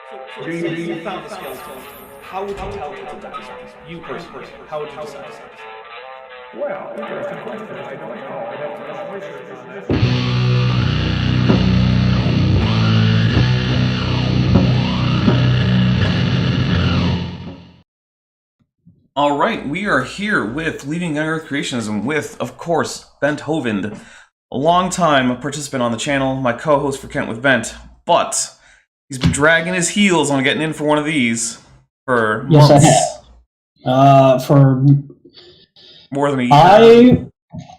So you found the skeleton. How would you tell it to die? You personally, how would you decide? Well, interesting question. I don't know. I'd have to do some research on that. All right, we are here with Leading Young Earth Creationism with, of course, Bent Hovind, a long-time participant on the channel, my co-host for Kent with Bent, but he's been dragging his heels on getting in for one of these for months. Yes, I have. For more than a year.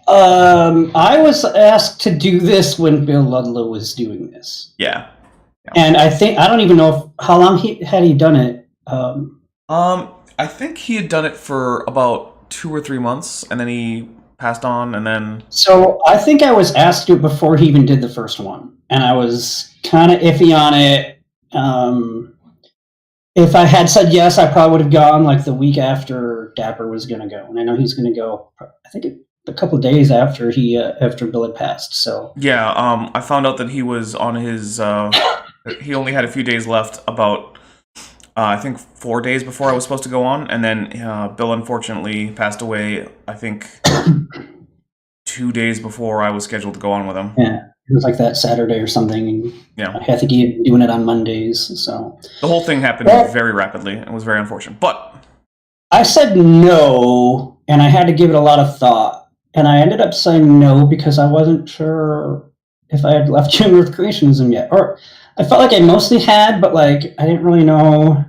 I was asked to do this when Bill Ludlow was doing this. Yeah. And I don't even know how long had he done it. I think he had done it for about 2 or 3 months, and then he passed on, and then... So I think I was asked to do it before he even did the first one, and I was kind of iffy on it. If I had said yes, I probably would have gone like the week after Dapper was going to go, and I know he's going to go, I think a couple of days after after Bill had passed, so... Yeah, I found out that he was on his... he only had a few days left, about... I think 4 days before I was supposed to go on, and then Bill unfortunately passed away, I think 2 days before I was scheduled to go on with him. Yeah, it was like that Saturday or something, and yeah. I think he had doing it on Mondays, so... The whole thing happened very rapidly, and was very unfortunate, but... I said no, and I had to give it a lot of thought, and I ended up saying no because I wasn't sure if I had left Young Earth Creationism yet, or I felt like I mostly had, but like I didn't really know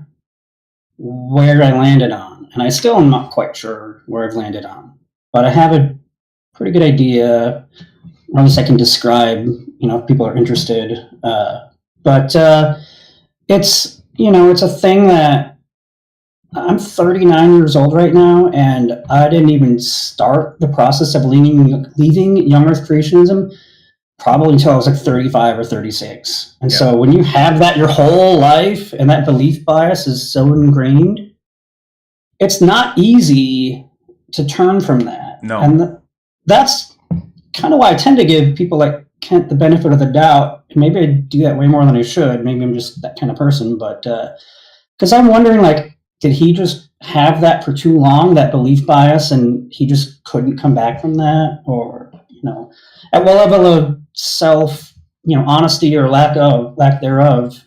where I landed on, and I still am not quite sure where I've landed on, but I have a pretty good idea, or at least I can describe, if people are interested. But it's, it's a thing that I'm 39 years old right now, and I didn't even start the process of leaving Young Earth Creationism probably until I was like 35 or 36. And so when you have that your whole life and that belief bias is so ingrained, it's not easy to turn from that. No. And that's kind of why I tend to give people like Kent the benefit of the doubt. Maybe I do that way more than I should. Maybe I'm just that kind of person. But because I'm wondering, like, did he just have that for too long, that belief bias, and he just couldn't come back from that? Or, at what level of self, honesty or lack thereof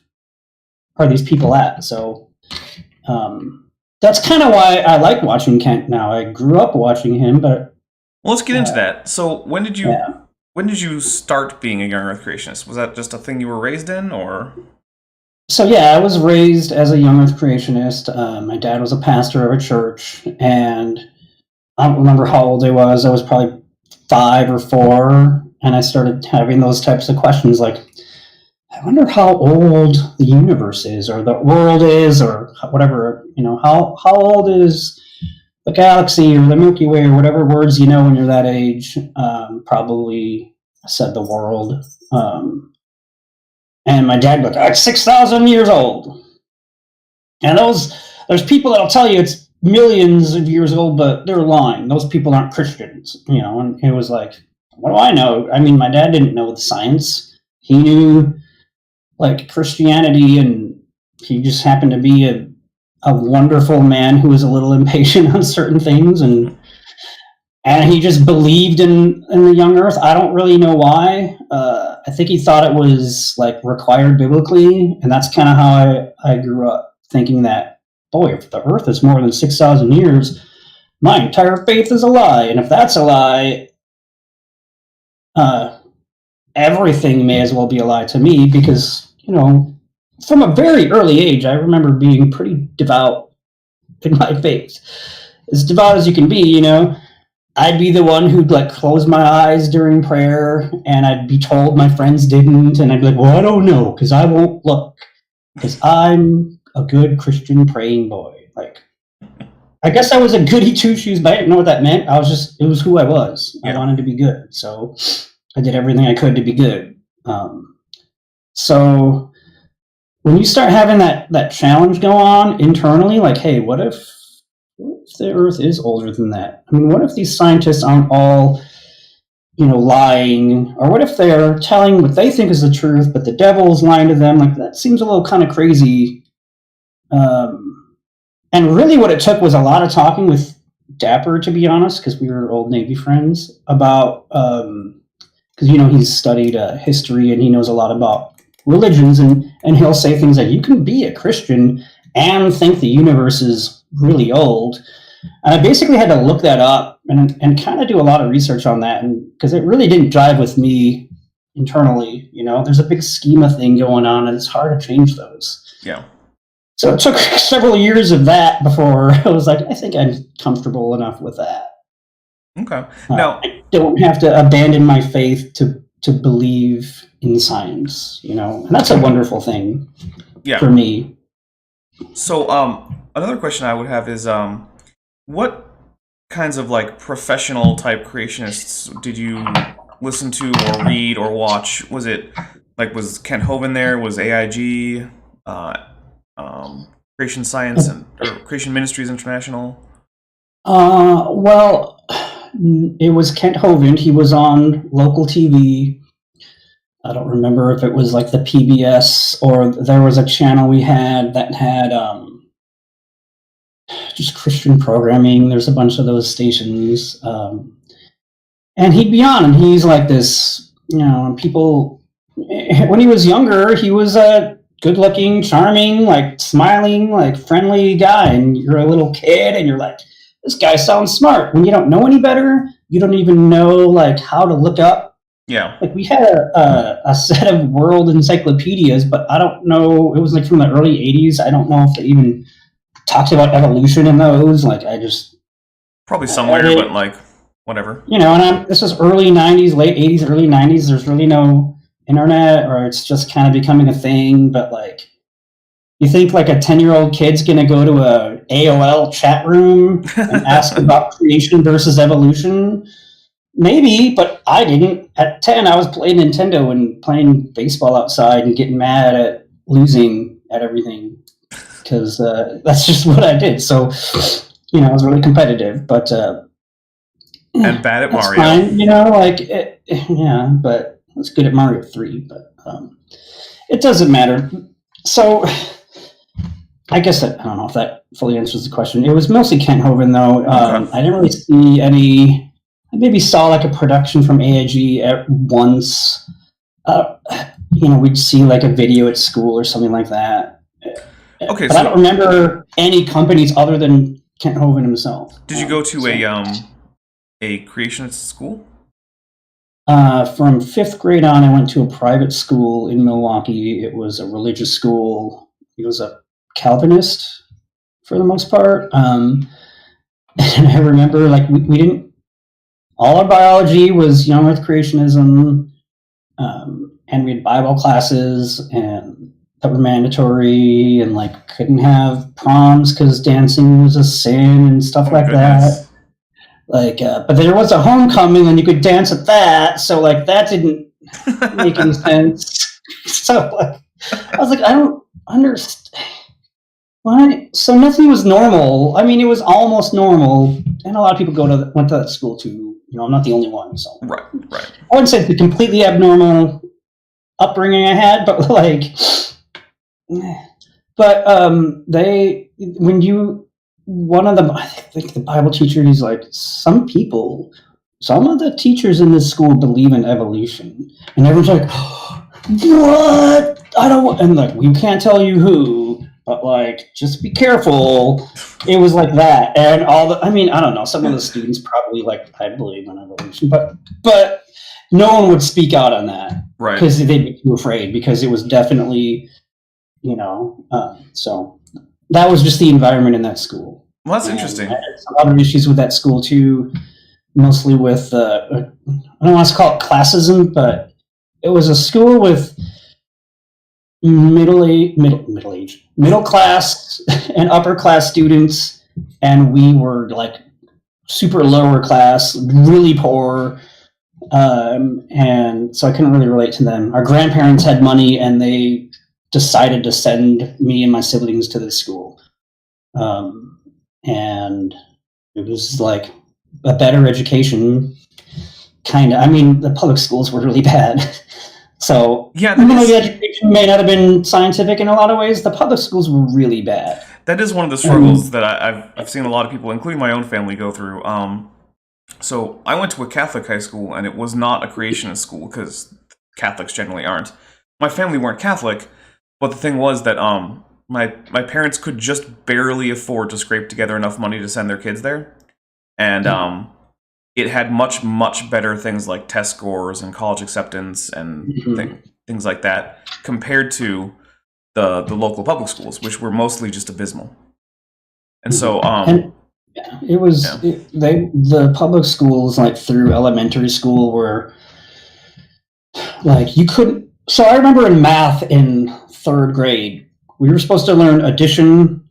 are these people at? So that's kind of why I like watching Kent now. I grew up watching him, but... Well, let's get into that. So when did you start being a Young Earth Creationist? Was that just a thing you were raised in, or... So yeah, I was raised as a Young Earth Creationist. My dad was a pastor of a church, and I don't remember how old I was. I was probably 5 or 4, and I started having those types of questions like, I wonder how old the universe is, or the world is, or whatever, how old is the galaxy or the Milky Way, or whatever words when you're that age. Probably said the world. And my dad was like, 6,000 years old. And there's people that'll tell you it's millions of years old, but they're lying. Those people aren't Christians, and it was like, what do I know? I mean, my dad didn't know the science. He knew, like, Christianity, and he just happened to be a wonderful man who was a little impatient on certain things, and he just believed in the Young Earth. I don't really know why. I think he thought it was, like, required biblically, and that's kind of how I grew up, thinking that, boy, if the Earth is more than 6,000 years, my entire faith is a lie, and if that's a lie, everything may as well be a lie to me, because, from a very early age, I remember being pretty devout in my faith. As devout as you can be, I'd be the one who'd, like, close my eyes during prayer, and I'd be told my friends didn't, and I'd be like, well, I don't know, because I won't look, because I'm a good Christian praying boy. Like, I guess I was a goody two-shoes, but I didn't know what that meant. It was who I was. Yeah. I wanted to be good, so I did everything I could to be good. So when you start having that challenge go on internally, like, hey, what if the Earth is older than that? I mean, what if these scientists aren't all, lying? Or what if they're telling what they think is the truth, but the devil's lying to them? Like, that seems a little kind of crazy. And really what it took was a lot of talking with Dapper, to be honest, because we were old Navy friends, about, because, he's studied history and he knows a lot about religions, and he'll say things like, you can be a Christian and think the universe is really old. And I basically had to look that up and kind of do a lot of research on that, because it really didn't jive with me internally. There's a big schema thing going on, and it's hard to change those. Yeah. So it took several years of that before I was like, I think I'm comfortable enough with that. Okay. Now, I don't have to abandon my faith to believe in science, and that's a wonderful thing for me. So, another question I would have is, what kinds of professional type creationists did you listen to or read or watch? Was it was Kent Hovind there? Was AIG, Creation Science or Creation Ministries International? Well, it was Kent Hovind. He was on local TV. I don't remember if it was the PBS, or there was a channel we had that had just Christian programming. There's a bunch of those stations. And he'd be on, and he's like this, people, when he was younger, he was a good-looking, charming, smiling, friendly guy, and you're a little kid, and you're like, this guy sounds smart. When you don't know any better, you don't even know, how to look up. Yeah. We had a set of world encyclopedias, but I don't know, it was from the early 80s. I don't know if they even talked about evolution in those. I just... Probably somewhere, but, whatever. And this is early 90s, late 80s, early 90s. There's really no internet, or it's just kind of becoming a thing. But you think a 10-year-old kid's going to go to a AOL chat room and ask about creation versus evolution? Maybe, but I didn't. At 10, I was playing Nintendo and playing baseball outside and getting mad at losing at everything, because that's just what I did. So, I was really competitive, but... and bad at Mario. Fine, yeah, but I was good at Mario 3, but it doesn't matter. So I guess I don't know if that fully answers the question. It was mostly Kent Hovind, though. Okay. I didn't really see any. I maybe saw a production from AIG at once. We'd see a video at school or something like that. Okay, but I don't remember any companies other than Kent Hovind himself. Did you go to a creationist school? From 5th grade on, I went to a private school in Milwaukee. It was a religious school. It was a Calvinist for the most part. And I remember, we didn't... All our biology was Young Earth Creationism, and we had Bible classes, and that were mandatory, and, couldn't have proms because dancing was a sin and stuff that. But there was a homecoming, and you could dance at that, so that didn't make any sense. So I was I don't understand why. So nothing was normal. I mean, it was almost normal, and a lot of people went to that school too. I'm not the only one. So right. I wouldn't say it's the completely abnormal upbringing I had, but I think the Bible teacher, he's some of the teachers in this school believe in evolution. And everyone's what? I don't, and we can't tell you who, but just be careful. It was that. And I don't know, some of the students probably I believe in evolution, but no one would speak out on that. Right. Because they'd be too afraid, because it was definitely, so that was just the environment in that school. Well, that's interesting. I had some other issues with that school too, mostly with I don't want to call it classism, but it was a school with middle class and upper class students, and we were super lower class, really poor, and so I couldn't really relate to them. Our grandparents had money, and they decided to send me and my siblings to this school. And it was a better education, kind of. I mean, the public schools were really bad. So, yeah, even though the education may not have been scientific in a lot of ways, the public schools were really bad. That is one of the struggles that I've seen a lot of people, including my own family, go through. So I went to a Catholic high school, and it was not a creationist school, because Catholics generally aren't. My family weren't Catholic, but the thing was that my parents could just barely afford to scrape together enough money to send their kids there. And it had much better things like test scores and college acceptance and things like that compared to the local public schools, which were mostly just abysmal. And so it was the public schools, like through elementary school, were like you couldn't. So I remember in math in 3rd grade, we were supposed to learn addition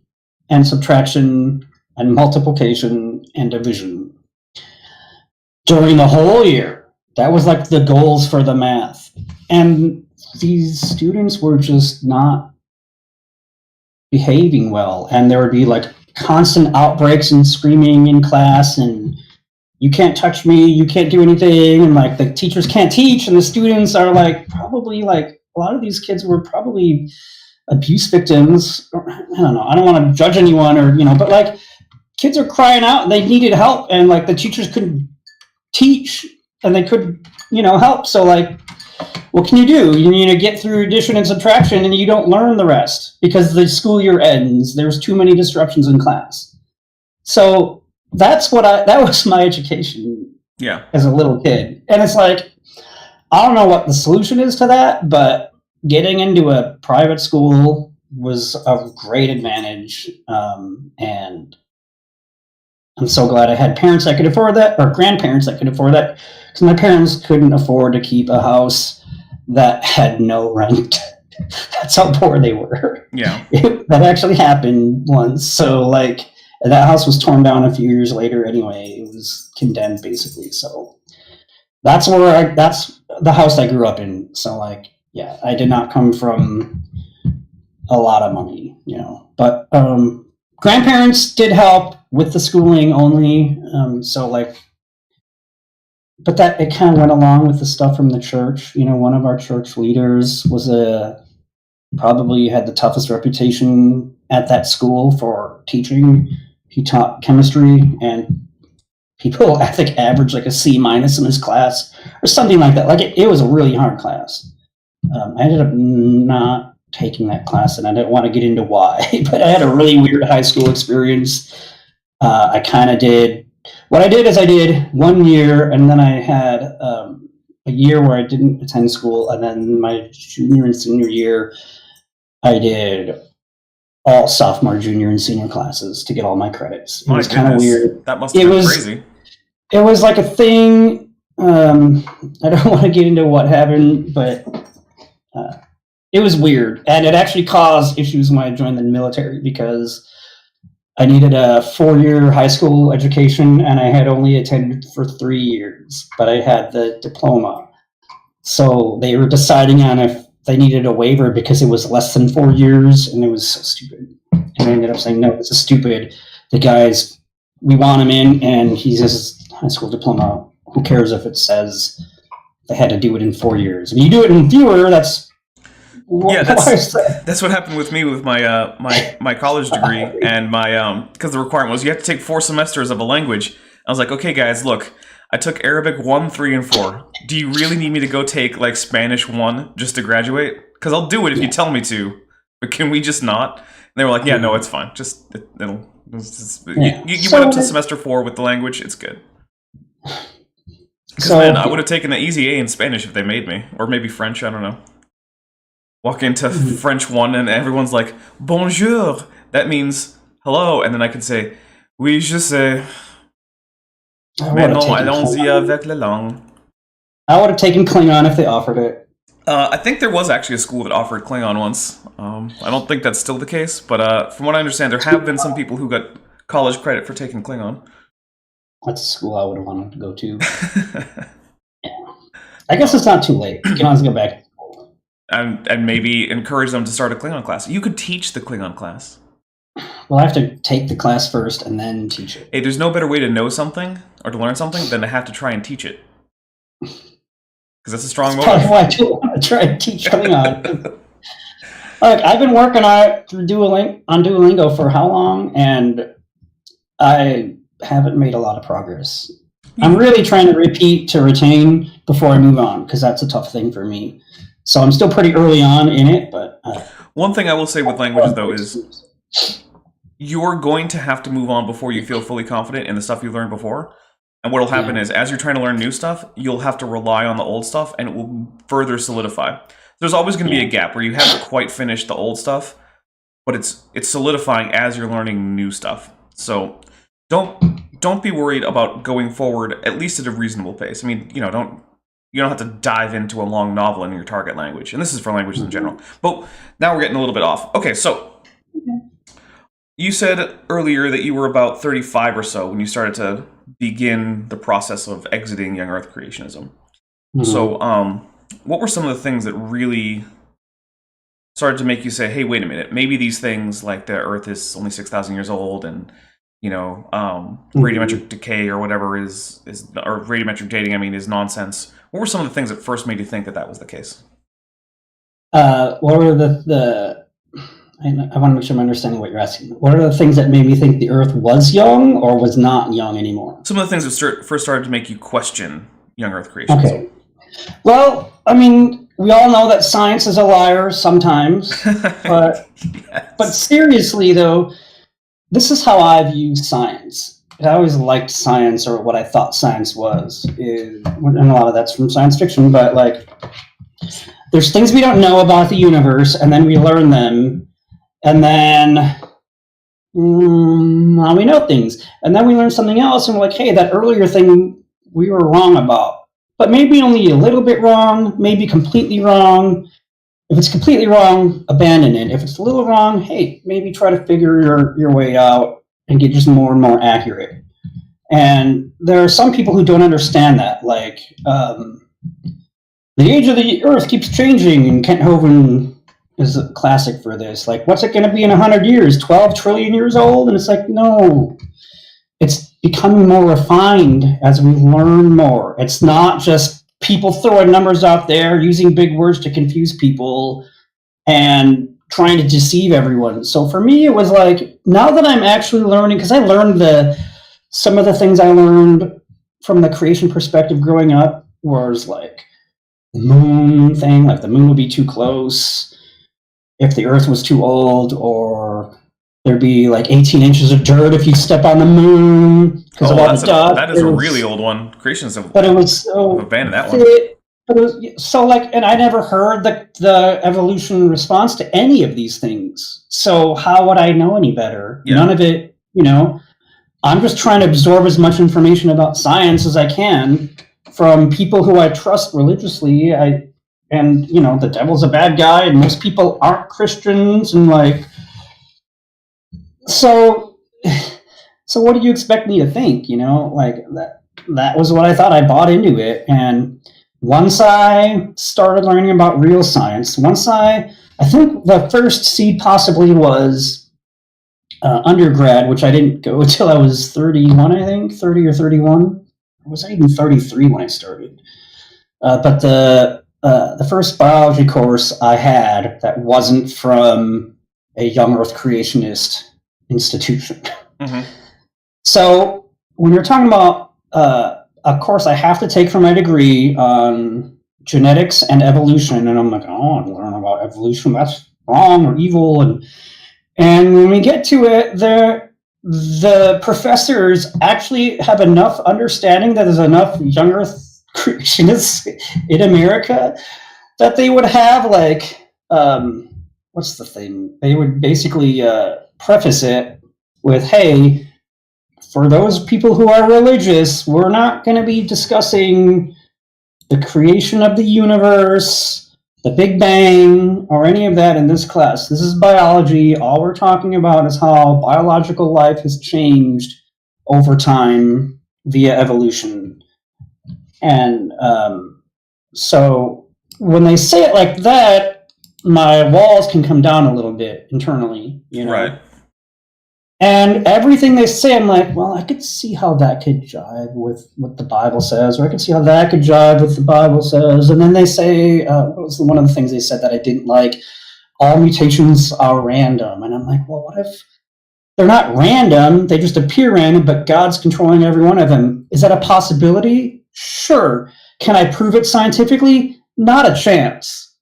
and subtraction and multiplication and division during the whole year. That was like the goals for the math. And these students were just not behaving well. And there would be like constant outbreaks and screaming in class, and you can't touch me, you can't do anything. And like the teachers can't teach, and the students are like probably like a lot of these kids were probably abuse victims. I don't know. I don't want to judge anyone, or, but like kids are crying out and they needed help, and like the teachers couldn't teach and they couldn't, help. So like, what can you do? You need to get through addition and subtraction, and you don't learn the rest because the school year ends. There's too many disruptions in class. So that was my education. Yeah. As a little kid. And it's like, I don't know what the solution is to that, but getting into a private school was a great advantage. And I'm so glad I had parents that could afford that, or grandparents that could afford that, because my parents couldn't afford to keep a house that had no rent. That's how poor they were. Yeah. That actually happened once. So like that house was torn down a few years later anyway. It was condemned basically. So that's the house I grew up in. So like, yeah, I did not come from a lot of money, but grandparents did help with the schooling only. So like, but that it kind of went along with the stuff from the church. One of our church leaders was probably had the toughest reputation at that school for teaching. He taught chemistry, and people, I think, averaged like a C- in his class or something like that. Like it was a really hard class. I ended up not taking that class, and I didn't want to get into why, but I had a really weird high school experience. I kind of did. What I did is I did 1 year, and then I had a year where I didn't attend school, and then my junior and senior year, I did all sophomore, junior, and senior classes to get all my credits. It was kind of weird. That must have been crazy. It was like a thing. I don't want to get into what happened, but it was weird, and it actually caused issues when I joined the military because I needed a 4-year high school education, and I had only attended for 3 years, but I had the diploma. So they were deciding on if they needed a waiver because it was less than 4 years, and it was so stupid. And I ended up saying, no, this is stupid. The guys, we want him in, and he has a high school diploma. Who cares if it says they had to do it in 4 years? If you do it in fewer, that's what happened with me with my my college degree, and my because the requirement was you have to take 4 semesters of a language. I was like, okay, guys, look, I took Arabic 1, 3, and 4. Do you really need me to go take like Spanish 1 just to graduate? Because I'll do it if you tell me to, but can we just not? And they were like, yeah, no, it's fine. You went up to semester 4 with the language, it's good. Because then I would have taken the easy A in Spanish if they made me, or maybe French. I don't know. Walk into French 1 and everyone's like, bonjour. That means hello. And then I could say, oui, je sais. Mais non, allons-y avec la langue. I would have taken Klingon if they offered it. I think there was actually a school that offered Klingon once. I don't think that's still the case, but from what I understand, there have been some people who got college credit for taking Klingon. That's a school I would have wanted to go to. Yeah. I guess it's not too late. You can always go back. And maybe encourage them to start a Klingon class. You could teach the Klingon class. Well, I have to take the class first and then teach it. Hey, there's no better way to know something or to learn something than to have to try and teach it. Because that's a strong motive. Probably why I don't want to try and teach Klingon. Like, I've been working on it through Duolingo for how long, and I haven't made a lot of progress. I'm really trying to repeat to retain before I move on, because that's a tough thing for me. So I'm still pretty early on in it, but... One thing I will say with languages, though, is you're going to have to move on before you feel fully confident in the stuff you've learned before. And what will happen is, as you're trying to learn new stuff, you'll have to rely on the old stuff, and it will further solidify. There's always going to be a gap where you haven't quite finished the old stuff, but it's solidifying as you're learning new stuff. So don't be worried about going forward, at least at a reasonable pace. I mean, you don't have to dive into a long novel in your target language, and this is for languages in general. But now we're getting a little bit off. Okay, so you said earlier that you were about 35 or so when you started to begin the process of exiting Young Earth Creationism. Mm-hmm. So, what were some of the things that really started to make you say, hey, wait a minute, maybe these things like the Earth is only 6,000 years old and, radiometric decay or whatever or radiometric dating, is nonsense. What were some of the things that first made you think that was the case? What were I want to make sure I'm understanding what you're asking. What are the things that made me think the Earth was young or was not young anymore? Some of the things that first started to make you question Young Earth Creationism. Okay. Well, we all know that science is a liar sometimes, but yes. But seriously, though, this is how I view science. I always liked science, or what I thought science was. And a lot of that's from science fiction, but there's things we don't know about the universe, and then we learn them. And then now we know things. And then we learn something else, and we're like, hey, that earlier thing we were wrong about. But maybe only a little bit wrong, maybe completely wrong. If it's completely wrong, abandon it. If it's a little wrong, hey, maybe try to figure your way out and get just more and more accurate. And there are some people who don't understand that. Like, the age of the Earth keeps changing, and Kent Hovind is a classic for this. Like, what's it going to be in 100 years? 12 trillion years old? And it's like, no. It's becoming more refined as we learn more. It's not just people throwing numbers out there, using big words to confuse people, and trying to deceive everyone. So for me, it was like, now that I'm actually learning, because I learned some of the things I learned from the creation perspective growing up was like the moon thing, like the moon would be too close if the Earth was too old, or there'd be 18 inches of dirt if you step on the moon because of all the dust. That is a really old one. Creationists have abandoned that one. But it was so and I never heard the evolution response to any of these things. So how would I know any better? Yeah. None of it, I'm just trying to absorb as much information about science as I can from people who I trust religiously. The devil's a bad guy, and most people aren't Christians, and So what do you expect me to think? That was what I thought. I bought into it, and once I started learning about real science, I think the first seed possibly was undergrad, which I didn't go until I was 31, I think, 30 or 31. Or was I even 33 when I started? But the first biology course I had that wasn't from a Young Earth Creationist institution. Mm-hmm. So when you're talking about a course I have to take for my degree on genetics and evolution, and I'm like, oh, I'm learning about evolution, that's wrong or evil, and when we get to it, the professors actually have enough understanding that there's enough Young Earth Creationists in America that they would have what's the thing? They would basically preface it with, hey, for those people who are religious, we're not going to be discussing the creation of the universe, the Big Bang, or any of that in this class. This is biology. All we're talking about is how biological life has changed over time via evolution. And so when they say it like that, my walls can come down a little bit internally, Right. And everything they say, I'm like, well, I could see how that could jive with what the Bible says, or I could see how that could jive with the Bible says. And then they say, what was one of the things they said that I didn't like? all mutations are random. And I'm like, well, what if they're not random? They just appear random, but God's controlling every one of them. Is that a possibility? Sure. Can I prove it scientifically? Not a chance.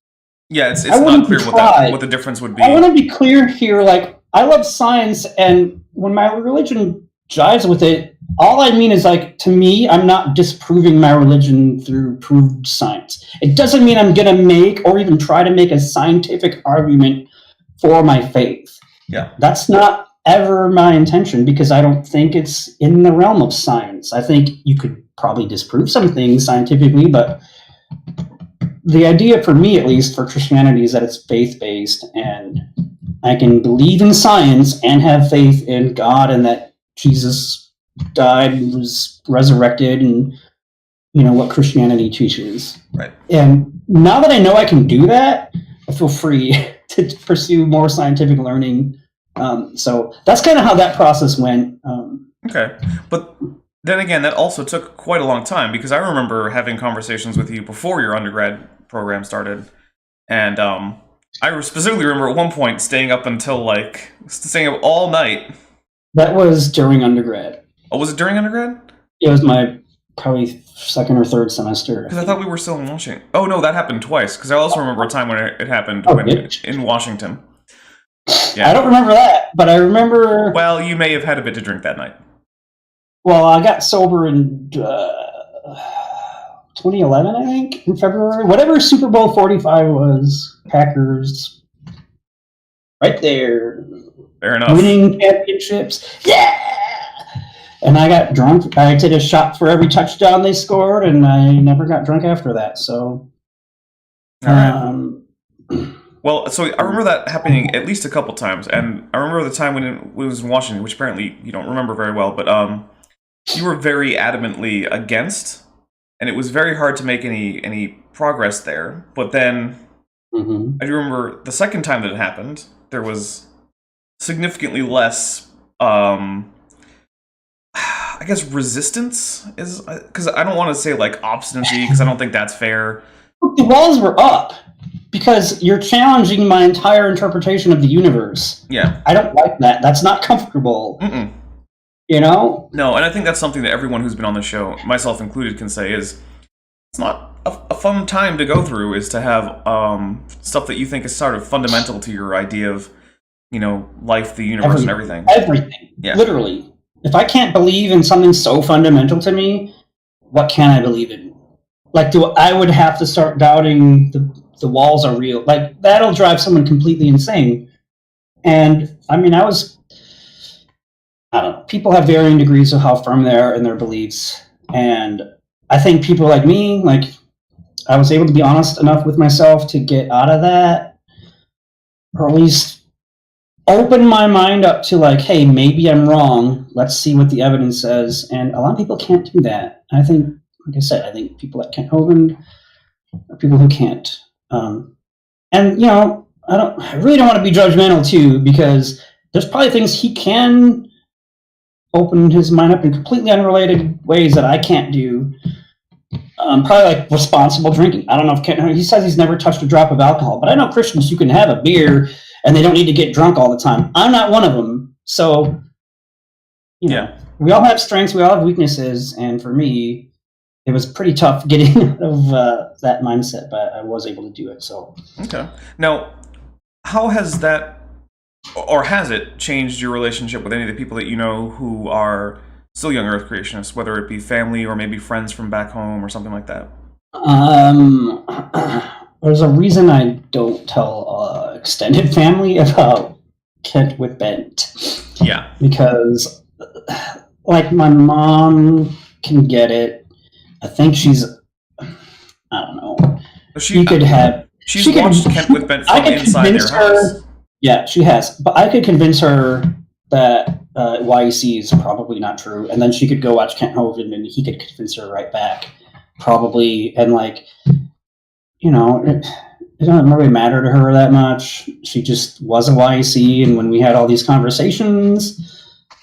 Yeah, it's not clear what the difference would be. I want to be clear here. Like, I love science, and when my religion jives with it, all I mean is, like, to me, I'm not disproving my religion through proved science. It doesn't mean I'm going to make or even try to make a scientific argument for my faith. Yeah. That's not ever my intention, because I don't think it's in the realm of science. I think you could probably disprove some things scientifically, but the idea, for me at least, for Christianity, is that it's faith-based, and I can believe in science and have faith in God, and that Jesus died and was resurrected, and what Christianity teaches. Right. And now that I know I can do that, I feel free to pursue more scientific learning. So that's kind of how that process went. Okay, but then again, that also took quite a long time, because I remember having conversations with you before your undergrad program started, and I specifically remember at one point staying up all night. That was during undergrad. Oh, was it during undergrad? It was my probably second or third semester. Because I thought we were still in Washington. Oh no, that happened twice, because I also remember a time when it happened in Washington. Yeah. I don't remember that, but I remember... Well, you may have had a bit to drink that night. Well, I got sober in 2011, I think, in February. Whatever Super Bowl 45 was, Packers, right there. Fair enough. Winning championships. Yeah! And I got drunk. I did a shot for every touchdown they scored, and I never got drunk after that, so... All right. Well, so I remember that happening at least a couple times, and I remember the time when it was in Washington, which apparently you don't remember very well, but you were very adamantly against, and it was very hard to make any progress there. But then I do remember the second time that it happened, there was significantly less, I guess, resistance, is, because I don't want to say like obstinacy, because I don't think that's fair. The walls were up. Because you're challenging my entire interpretation of the universe. Yeah. I don't like that. That's not comfortable. Mm-mm. No, and I think that's something that everyone who's been on the show, myself included, can say is it's not a fun time to go through, is to have stuff that you think is sort of fundamental to your idea of, life, the universe, and everything. Everything. Yeah. Literally. If I can't believe in something so fundamental to me, what can I believe in? Like, I would have to start doubting the walls are real. Like, that'll drive someone completely insane. And, I mean, I don't know. People have varying degrees of how firm they are in their beliefs. And I think people like me, I was able to be honest enough with myself to get out of that. Or at least open my mind up to, hey, maybe I'm wrong. Let's see what the evidence says. And a lot of people can't do that. I think, like I said, people like Kent Hovind are people who can't. And I really don't want to be judgmental too, because there's probably things he can open his mind up in completely unrelated ways that I can't do. Probably responsible drinking. I don't know if he says he's never touched a drop of alcohol, but I know Christians who can have a beer and they don't need to get drunk all the time. I'm not one of them. So, we all have strengths, we all have weaknesses, and for me, it was pretty tough getting out of that mindset, but I was able to do it. So okay. Now, how has that, or has it, changed your relationship with any of the people that you know who are still Young Earth Creationists, whether it be family or maybe friends from back home or something like that? There's a reason I don't tell extended family about Kent with Bent. Yeah. Because, my mom can get it. I think she's, I don't know. She's watched Kent with Bent from inside their house. Yeah, she has. But I could convince her that YEC is probably not true, and then she could go watch Kent Hovind, and he could convince her right back, probably. And it doesn't really matter to her that much. She just was a YEC, and when we had all these conversations,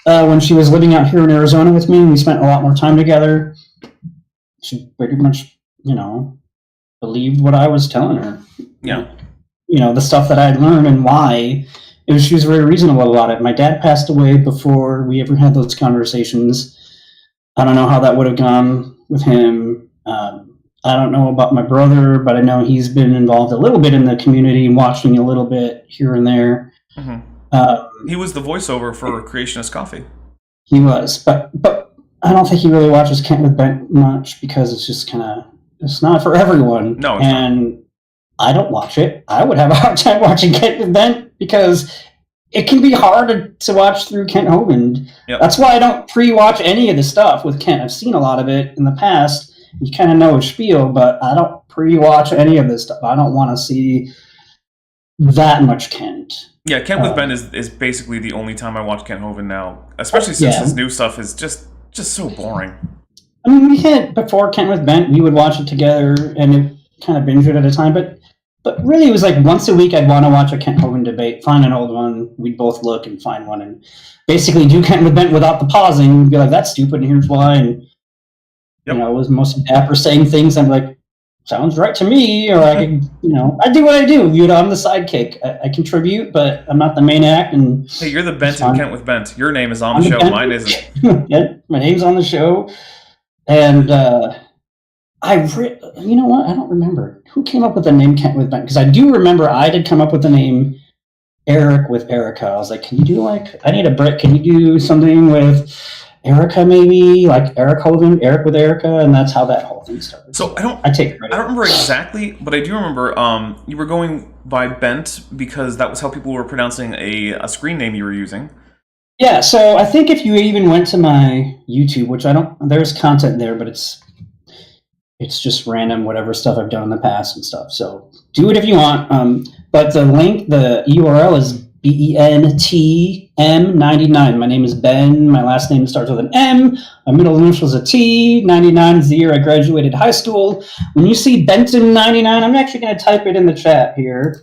when she was living out here in Arizona with me, we spent a lot more time together. She pretty much, believed what I was telling her. Yeah. the stuff that I'd learned and why. She was very reasonable about it. My dad passed away before we ever had those conversations. I don't know how that would have gone with him. I don't know about my brother, but I know he's been involved a little bit in the community, watching a little bit here and there. He was the voiceover for Creationist Coffee. He was, but I don't think he really watches Kent with Bent much because it's just it's not for everyone. No, and I don't watch it. I would have a hard time watching Kent with Bent because it can be hard to watch through Kent Hovind. Yep. That's why I don't pre-watch any of the stuff with Kent. I've seen a lot of it in the past. You kind of know his spiel, but I don't pre-watch any of this stuff. I don't want to see that much Kent. Yeah, Kent with Ben is basically the only time I watch Kent Hovind now, especially since his new stuff is just so boring. I mean, we had, before Kent with Ben, we would watch it together, and it kind of binge it at a time, but really it was like once a week I'd want to watch a Kent Hovind debate, find an old one, we'd both look and find one, and basically do Kent with Ben without the pausing. We'd be like, that's stupid, and here's why, and it was mostly Dapper saying things. I'm like, sounds right to me, or I could, I do what I do. I'm the sidekick. I contribute, but I'm not the main act. And hey, you're the Bent in Kent with Bent. Your name is on the show. Mine isn't. Yeah, my name's on the show, and you know what? I don't remember who came up with the name Kent with Bent, because I do remember I did come up with the name Eric with Erica. I was like, can you do I need a break. Can you do something with Erica, maybe like Eric Hovind, Eric with Erica, and that's how that whole thing started. So I take credit. I don't remember exactly, but I do remember you were going by Bent because that was how people were pronouncing a screen name you were using. Yeah, so I think if you even went to my YouTube, which there's content there, but it's just random whatever stuff I've done in the past and stuff. So do it if you want. But the link, the URL is BENTM99. My name is Ben. My last name starts with an M. My middle initial is a T. 99 is the year I graduated high school. When you see Benton99, I'm actually going to type it in the chat here.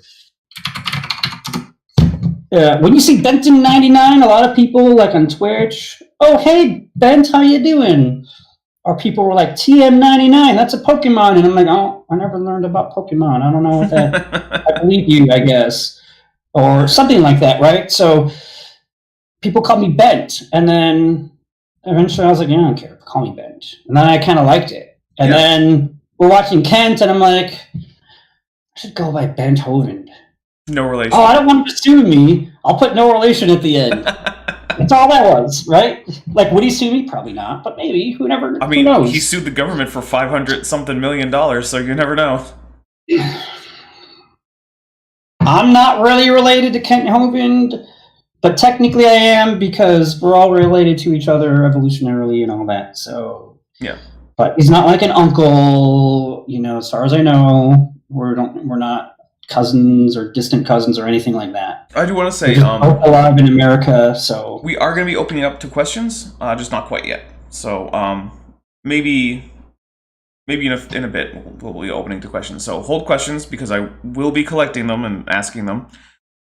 When you see Benton99, a lot of people, like on Twitch, oh, hey, Bent, how you doing? Or people were like, TM99, that's a Pokemon. And I'm like, oh, I never learned about Pokemon. I don't know what that... I believe you, I guess. Or something like that, right? So people call me Bent, and then eventually I was like, yeah, I don't care, call me Bent. And then I kind of liked it. And then we're watching Kent, and I'm like, I should go by Bent Hovind. No relation. Oh, I don't want him to sue me. I'll put no relation at the end. That's all that was, right? Like, would he sue me? Probably not, but maybe. Who knows? He sued the government for $500-something million, so you never know. I'm not really related to Kent Hovind, but technically I am because we're all related to each other evolutionarily and all that. So yeah, but he's not like an uncle, as far as I know. We're not cousins or distant cousins or anything like that. I do want to say, alive in America, so we are going to be opening up to questions, just not quite yet. So maybe in a bit we'll be opening to questions. So hold questions because I will be collecting them and asking them.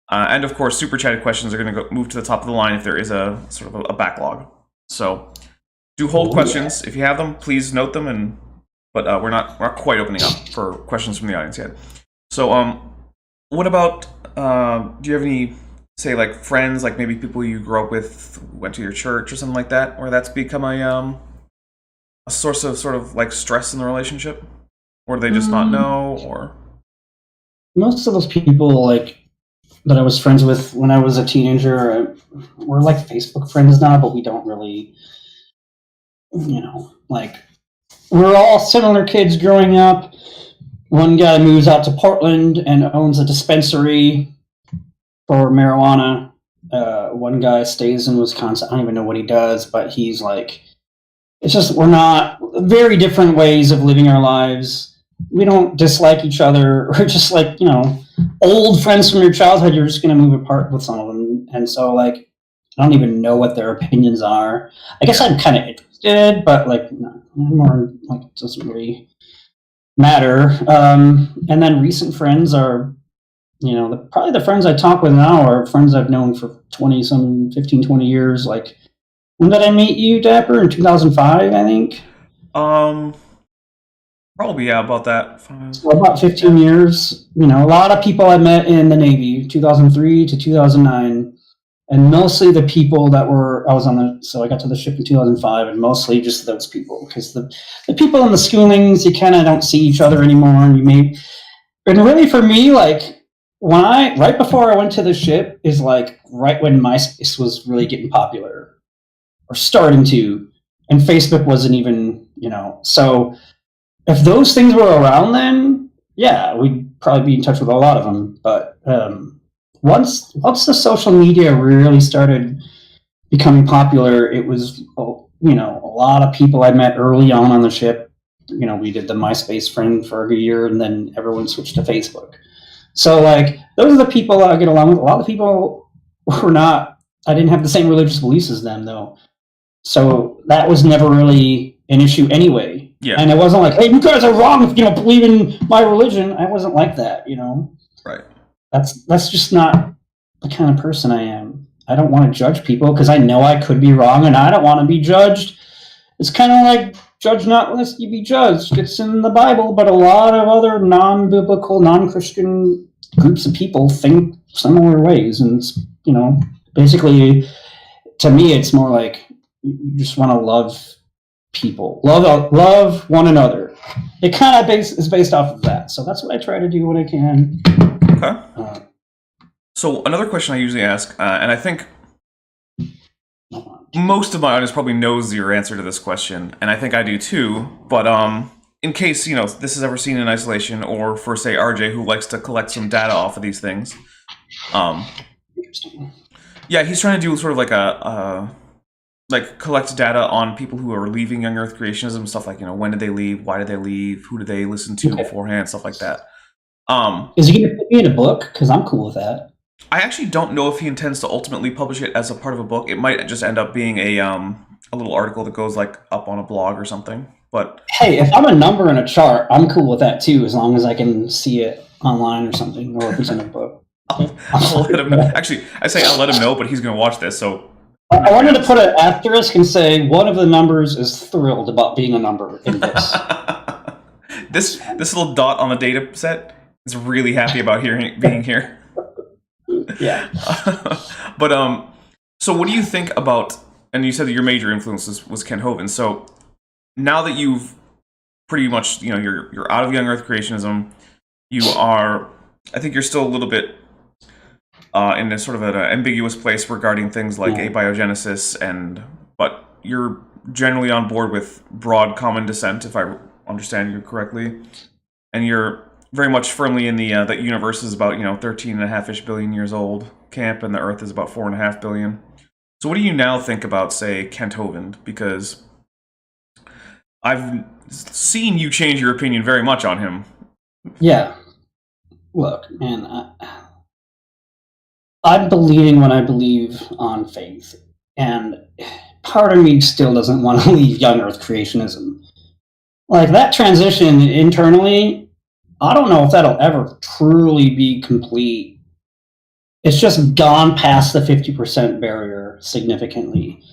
And of course, super chatted questions are going to move to the top of the line if there is a sort of a backlog. So do hold questions. If you have them, please note them. But we're not quite opening up for questions from the audience yet. So what about do you have any, say, like friends, like maybe people you grew up with, went to your church or something like that, where that's become a source of sort of like stress in the relationship, or do they just not know? Or most of those people like that I was friends with when I was a teenager, we're like Facebook friends now, but we don't really, like we're all similar kids growing up. One guy moves out to Portland and owns a dispensary for marijuana. One guy stays in Wisconsin. I don't even know what he does, but he's like, it's just, we're not very different ways of living our lives. We don't dislike each other. We're just like, old friends from your childhood. You're just going to move apart with some of them. And so, like, I don't even know what their opinions are. I guess I'm kind of interested, but, like, more, like, it doesn't really matter. And then recent friends are, probably the friends I talk with now are friends I've known for 15, 20 years. Like, when did I meet you, Dapper? In 2005, I think? Probably, yeah, about that. So about 15 years. You know, a lot of people I met in the Navy, 2003 to 2009, and mostly the people that were, so I got to the ship in 2005, and mostly just those people, because the people in the schoolings, you kind of don't see each other anymore, and really for me, like, right before I went to the ship is like right when MySpace was really getting popular, or starting to, and Facebook wasn't even, so if those things were around then, yeah, we'd probably be in touch with a lot of them. But once the social media really started becoming popular, it was, a lot of people I met early on the ship. We did the MySpace friend for a year, and then everyone switched to Facebook. So, like, those are the people I get along with. A lot of people were not. I didn't have the same religious beliefs as them, though. So that was never really an issue anyway. Yeah. And it wasn't like, hey, you guys are wrong if believe in my religion. I wasn't like that, Right. That's just not the kind of person I am. I don't want to judge people because I know I could be wrong, and I don't want to be judged. It's kind of like judge not lest you be judged. It's in the Bible, but a lot of other non-biblical, non-Christian groups of people think similar ways. And, basically, to me, it's more like you just want to love people, love one another. It kind of is based off of that. So that's what I try to do when I can. Okay. So another question I usually ask, and I think most of my audience probably knows your answer to this question, and I think I do too, but in case, this is ever seen in isolation, or for, say, RJ, who likes to collect some data off of these things. Interesting. Yeah, he's trying to do sort of like collect data on people who are leaving Young Earth Creationism, stuff like, when did they leave, why did they leave, who did they listen to beforehand, stuff like that. Is he going to put me in a book? Because I'm cool with that. I actually don't know if he intends to ultimately publish it as a part of a book. It might just end up being a little article that goes like up on a blog or something. But hey, if I'm a number in a chart, I'm cool with that too, as long as I can see it online or something, or if it's in a book. I'll let him know. Actually, I say I'll let him know, but he's going to watch this, so... I wanted to put an asterisk and say one of the numbers is thrilled about being a number in this. This little dot on the data set is really happy about being here. Yeah. But so what do you think about? And you said that your major influence was Ken Hovind. So now that you've pretty much, you're out of Young Earth Creationism, you are. I think you're still a little bit in a sort of an ambiguous place regarding things like abiogenesis, but you're generally on board with broad common descent, if I understand you correctly, and you're very much firmly in the that universe is about 13.5-ish billion years old camp, and the Earth is about 4.5 billion. So what do you now think about, say, Kent Hovind? Because I've seen you change your opinion very much on him. Yeah. Look, man, I'm believing what I believe on faith, and part of me still doesn't want to leave Young Earth Creationism. Like, that transition internally, I don't know if that'll ever truly be complete. It's just gone past the 50% barrier significantly.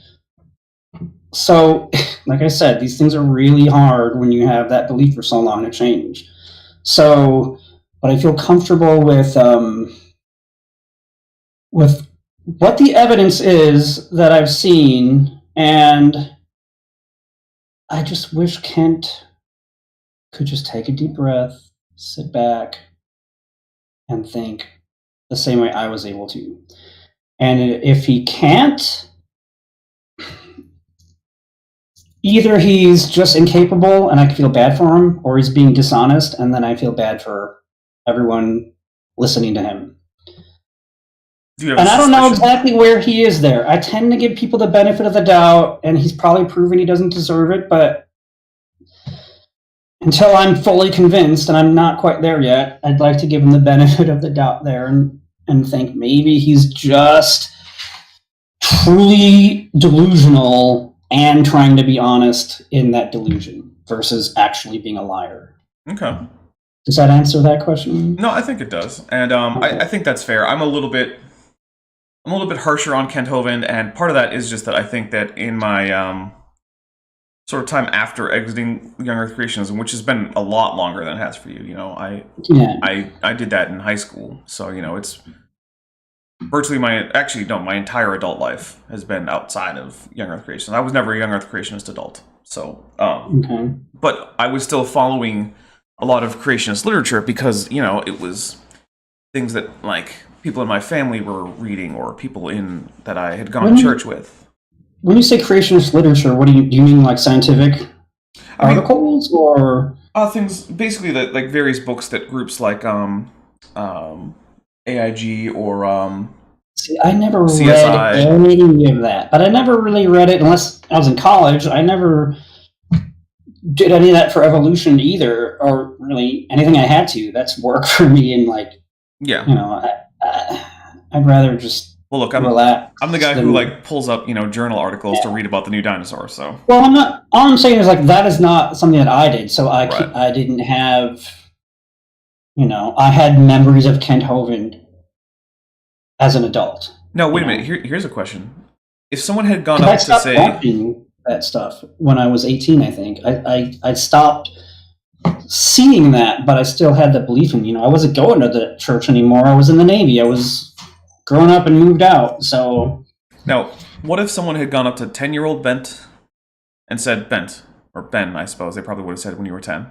So, like I said, these things are really hard when you have that belief for so long to change. So, but I feel comfortable with what the evidence is that I've seen, and I just wish Kent could just take a deep breath, sit back, and think the same way I was able to. And if he can't, either he's just incapable and I feel bad for him, or he's being dishonest, and then I feel bad for everyone listening to him. And I don't know exactly where he is there. I tend to give people the benefit of the doubt, and he's probably proven he doesn't deserve it, but until I'm fully convinced, and I'm not quite there yet, I'd like to give him the benefit of the doubt there and think maybe he's just truly delusional and trying to be honest in that delusion versus actually being a liar. Okay. Does that answer that question? No, I think it does, and I think that's fair. I'm a little bit harsher on Kent Hovind, and part of that is just that I think that in my sort of time after exiting Young Earth Creationism, which has been a lot longer than it has for you. You know, I did that in high school, so you know it's virtually my entire adult life has been outside of Young Earth Creationism. I was never a Young Earth Creationist adult, so but I was still following a lot of creationist literature because you know it was things that like people in my family were reading or people that I had gone to church with. When you say creationist literature, what do you mean, like scientific articles or things basically that like various books that groups like AIG or See, I never CSI. read any of that, but I never really read it unless I was in college. I never did any of that for evolution either, or really anything I had to. That's work for me, and like, you know, I'd rather just relax. I'm the guy who like pulls up, you know, journal articles to read about the new dinosaur. So well, I'm not. All I'm saying is like that is not something that I did. So I didn't have, you know, I had memories of Kent Hovind as an adult. No, wait a minute. Here's a question. If someone had gone up to say watching that stuff when I was 18, I think I stopped seeing that, but I still had the belief in, you know, I wasn't going to the church anymore. I was in the Navy. I was grown up and moved out. So now, what if someone had gone up to 10-year-old Bent and said, Bent, or Ben, I suppose they probably would have said when you were 10.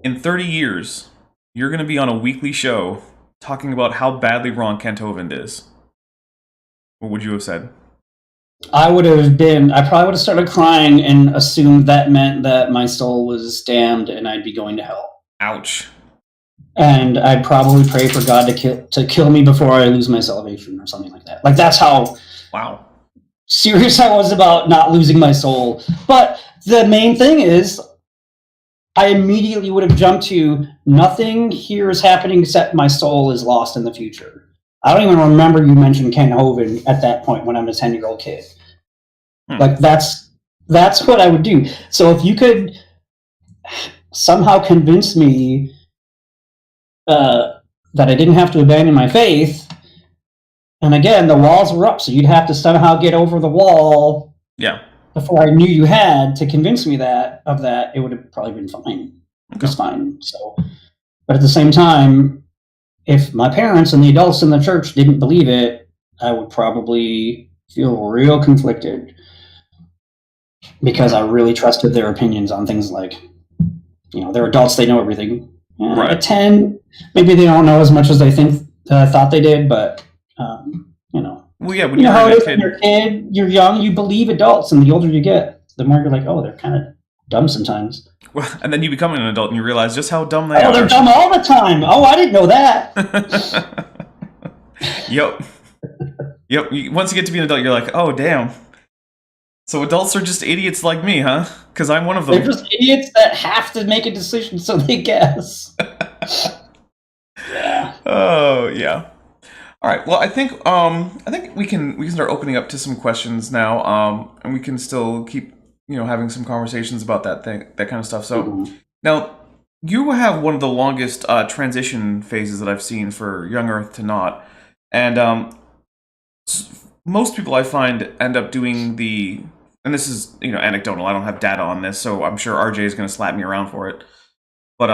In 30 years, you're going to be on a weekly show talking about how badly wrong Kent Hovind is. What would you have said? I probably would have started crying and assumed that meant that my soul was damned and I'd be going to hell. Ouch. And I'd probably pray for God to kill me before I lose my salvation or something like that. Like that's how serious I was about not losing my soul. But the main thing is I immediately would have jumped to nothing here is happening except my soul is lost in the future. I don't even remember you mentioned Ken Hovind at that point when I'm a 10-year-old kid. Like that's what I would do. So if you could somehow convince me that I didn't have to abandon my faith, and again, the walls were up, so you'd have to somehow get over the wall. Yeah. Before I knew you had to convince me that it would have probably been fine. Just fine. So, but at the same time, if my parents and the adults in the church didn't believe it, I would probably feel real conflicted because I really trusted their opinions on things like, you know, they're adults, they know everything. At 10, maybe they don't know as much as they thought they did, but you know. Well, yeah, when you know how it is when you're a kid, you're young, you believe adults, and the older you get, the more you're like, oh, they're kind of dumb sometimes. Well, and then you become an adult and you realize just how dumb they are. Oh, they're dumb all the time. Oh, I didn't know that. Yep. Once you get to be an adult, you're like, oh, damn. So adults are just idiots like me, huh? Because I'm one of them. They're just idiots that have to make a decision, so they guess. Yeah. Oh, yeah. All right. Well, I think we can start opening up to some questions now, and we can still keep having some conversations about that kind of stuff. So now you have one of the longest transition phases that I've seen for Young Earth to not, and most people I find end up doing and this is anecdotal. I don't have data on this, so I'm sure RJ is going to slap me around for it. But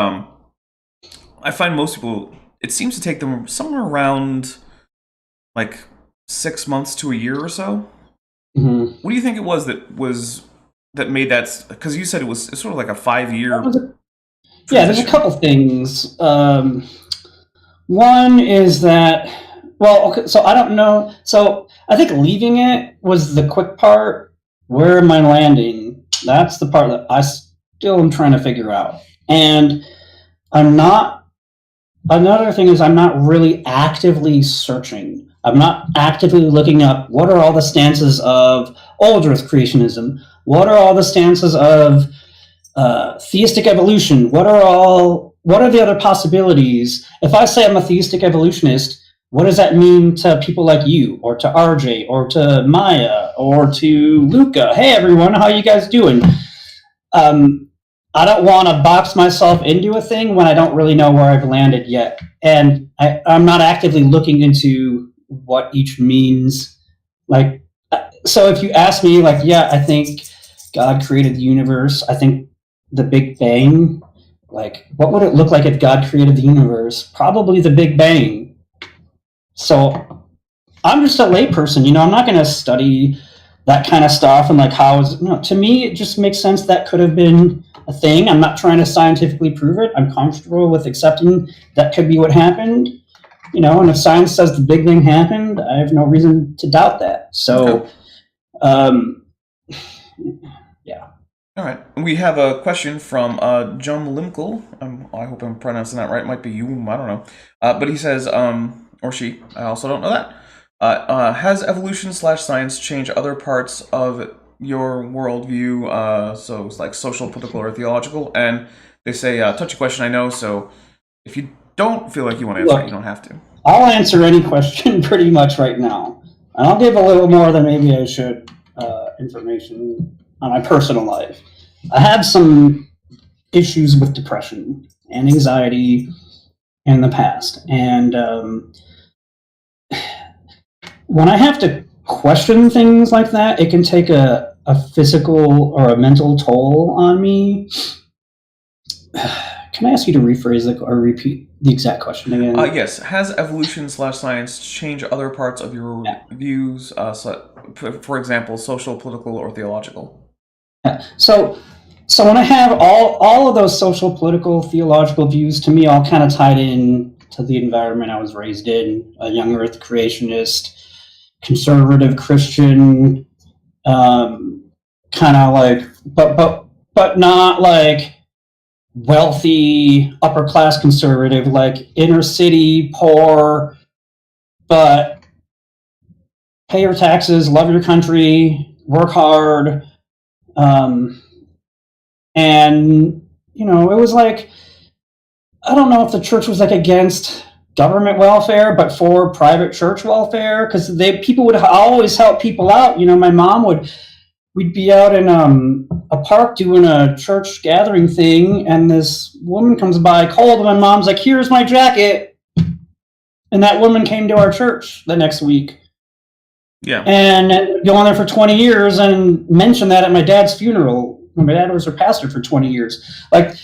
I find most people, it seems to take them somewhere around like 6 months to a year or so. Mm-hmm. What do you think it was that made that? Because you said it's sort of like a 5-year. Yeah, there's a couple things. One is that, well, okay, so I don't know. So I think leaving it was the quick part. Where am I landing? That's the part that I still am trying to figure out. And another thing is I'm not really actively searching. I'm not actively looking up what are all the stances of Old Earth Creationism? What are all the stances of theistic evolution? What are the other possibilities? If I say I'm a theistic evolutionist, what does that mean to people like you, or to RJ, or to Maya, or to Luca? Hey everyone, how you guys doing? I don't want to box myself into a thing when I don't really know where I've landed yet. And I'm not actively looking into what each means. Like, so if you ask me, like, yeah, I think God created the universe. I think the Big Bang, like, what would it look like if God created the universe? Probably the Big Bang. So I'm just a layperson, I'm not going to study that kind of stuff and like to me, it just makes sense that could have been a thing. I'm not trying to scientifically prove it. I'm comfortable with accepting that could be what happened, and if science says the Big Bang happened, I have no reason to doubt that. So, yeah. All right. We have a question from John Limkel. I hope I'm pronouncing that right. It might be you. I don't know. But he says, or she, I also don't know that. Has evolution/science changed other parts of your worldview? So it's like social, political, or theological? And they say, touchy question, I know. So if you don't feel like you want to answer it, you don't have to. I'll answer any question pretty much right now. And I'll give a little more than maybe I should information on my personal life. I have some issues with depression and anxiety in the past. And when I have to question things like that, it can take a physical or a mental toll on me. Can I ask you to rephrase or repeat the exact question again? Yes. Has evolution/science changed other parts of your views, for example, social, political, or theological? Yeah. So when I have all of those social, political, theological views, to me, all kind of tied in to the environment I was raised in, a young earth creationist, conservative Christian, kind of like, but not like wealthy, upper class conservative, like inner city, poor, but pay your taxes, love your country, work hard. And, it was like, I don't know if the church was like against government welfare, but for private church welfare, because people would always help people out. My mom we'd be out in a park doing a church gathering thing, and this woman comes by cold, and my mom's like, "Here's my jacket." And that woman came to our church the next week. Yeah. And go on there for 20 years and mention that at my dad's funeral. My dad was her pastor for 20 years. Like,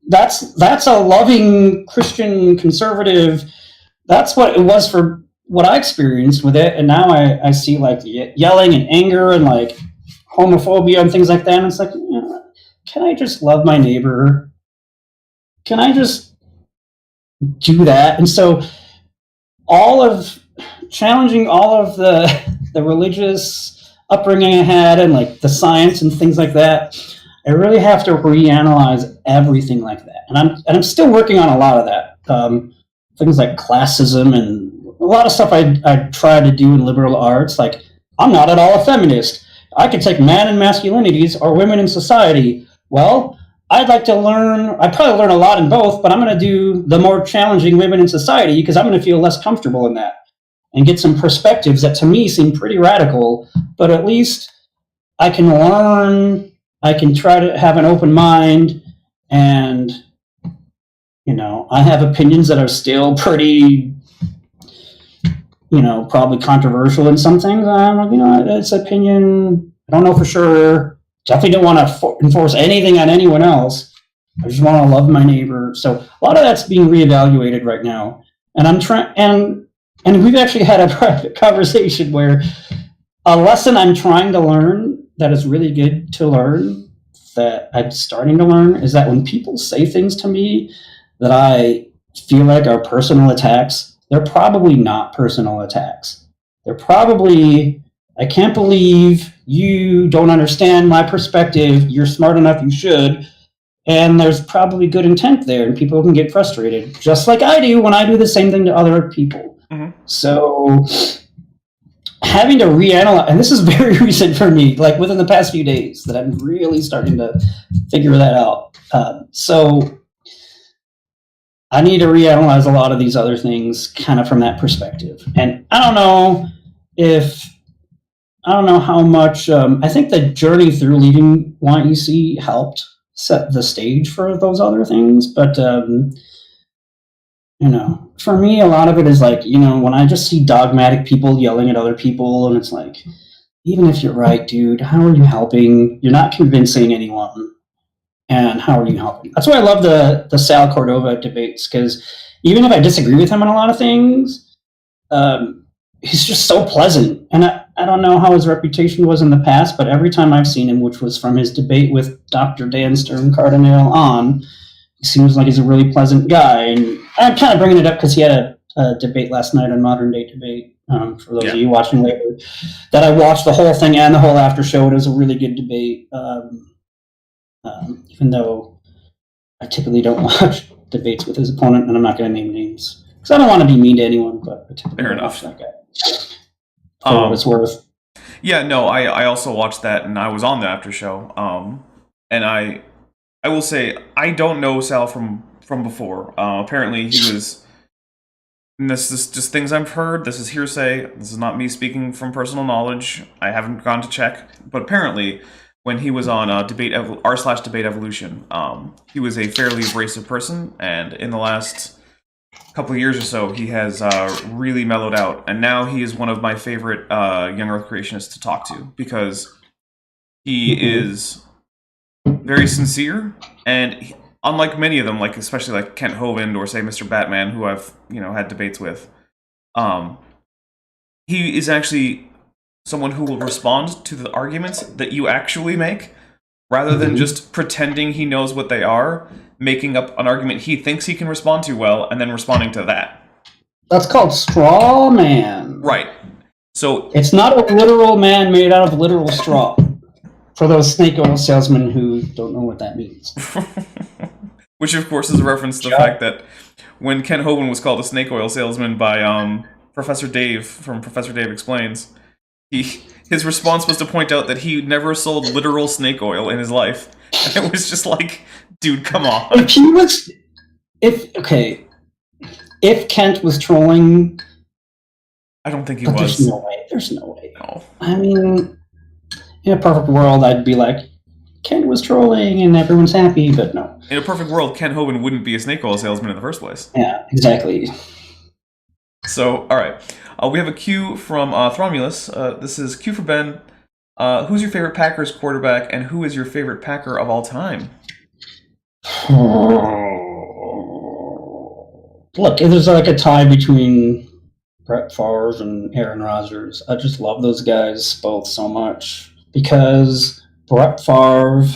that's a loving Christian conservative. That's what it was for what I experienced with it. And now I see like yelling and anger and like homophobia and things like that. And it's like, can I just love my neighbor? Can I just do that? And so challenging all of the religious upbringing I had and like the science and things like that, I really have to reanalyze everything like that. And I'm still working on a lot of that. Things like classism and a lot of stuff I try to do in liberal arts. Like, I'm not at all a feminist. I could take man and masculinities or women in society. Well, I'd like to learn, I'd probably learn a lot in both, but I'm going to do the more challenging women in society because I'm going to feel less comfortable in that and get some perspectives that to me seem pretty radical, but at least I can learn, I can try to have an open mind, and, I have opinions that are still pretty, probably controversial in some things. I'm like, it's opinion, I don't know for sure, definitely don't want to enforce anything on anyone else. I just want to love my neighbor. So a lot of that's being reevaluated right now. And I'm trying, and we've actually had a private conversation where a lesson I'm trying to learn that is really good to learn, that I'm starting to learn, is that when people say things to me that I feel like are personal attacks, they're probably not personal attacks. They're probably, I can't believe you don't understand my perspective. You're smart enough, you should. And there's probably good intent there, and people can get frustrated, just like I do when I do the same thing to other people. Mm-hmm. So having to reanalyze, and this is very recent for me, like within the past few days, that I'm really starting to figure that out. So I need to reanalyze a lot of these other things kind of from that perspective. And I don't know how much, I think the journey through leaving YEC helped set the stage for those other things. But, for me, a lot of it is like, when I just see dogmatic people yelling at other people, and it's like, even if you're right, dude, how are you helping? You're not convincing anyone. And how are you helping? That's why I love the Sal Cordova debates, because even if I disagree with him on a lot of things, he's just so pleasant. And I don't know how his reputation was in the past, but every time I've seen him, which was from his debate with Dr. Dan Stern Cardinal on, he seems like he's a really pleasant guy. And I'm kind of bringing it up because he had a debate last night, a modern day debate, for those of you watching later, that I watched the whole thing and the whole after show. It was a really good debate. Even though I typically don't watch debates with his opponent, and I'm not going to name names because I don't want to be mean to anyone, but I typically don't watch that guy. For what it's worth. Yeah, no, I also watched that, and I was on the after show. And I will say I don't know Sal from before. Apparently he was. And this is just things I've heard. This is hearsay. This is not me speaking from personal knowledge. I haven't gone to check, but apparently, when he was on r/debate evolution, he was a fairly abrasive person, and in the last couple of years or so, he has really mellowed out, and now he is one of my favorite Young Earth Creationists to talk to, because he is very sincere, and unlike many of them, like especially like Kent Hovind or say Mr. Batman, who I've had debates with, he is actually someone who will respond to the arguments that you actually make, rather than just pretending he knows what they are, making up an argument he thinks he can respond to well, and then responding to that. That's called straw man. Right. So it's not a literal man made out of literal straw. For those snake oil salesmen who don't know what that means. Which, of course, is a reference to the fact that when Ken Hovind was called a snake oil salesman by Professor Dave from Professor Dave Explains, his response was to point out that he never sold literal snake oil in his life. And it was just like, dude, come on. If Kent was trolling, I don't think he was. There's no way. No. I mean, in a perfect world, I'd be like, Kent was trolling and everyone's happy, but no. In a perfect world, Ken Hovind wouldn't be a snake oil salesman in the first place. Yeah, exactly. So, all right. We have a Q from Thromulus. This is Q for Ben. Who's your favorite Packers quarterback, and who is your favorite Packer of all time? Look, there's like a tie between Brett Favre and Aaron Rodgers. I just love those guys both so much, because Brett Favre,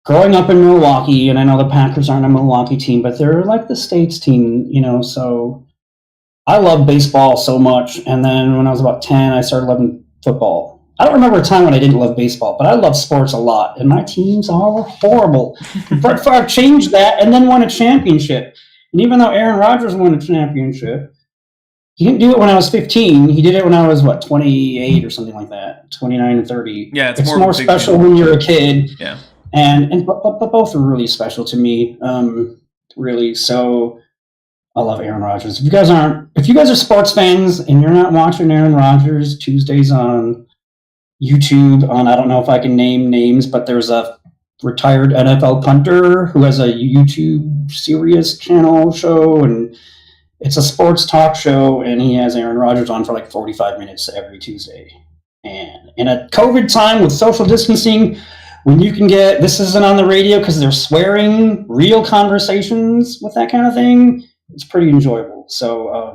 growing up in Milwaukee, and I know the Packers aren't a Milwaukee team, but they're like the States team, so I love baseball so much. And then when I was about 10, I started loving football. I don't remember a time when I didn't love baseball, but I love sports a lot, and my teams are horrible. Brett Favre changed that and then won a championship. And even though Aaron Rodgers won a championship, he didn't do it when I was 15. He did it when I was, 28 or something like that, 29 and 30. Yeah, it's more special when you're a kid. Yeah. But both are really special to me, really. So I love Aaron Rodgers. If you guys are sports fans and you're not watching Aaron Rodgers Tuesdays on YouTube, I don't know if I can name names, but there's a retired NFL punter who has a YouTube Sirius channel show, and it's a sports talk show, and he has Aaron Rodgers on for like 45 minutes every Tuesday. And in a COVID time with social distancing, when you can get, this isn't on the radio because they're swearing, real conversations with that kind of thing, it's pretty enjoyable. So,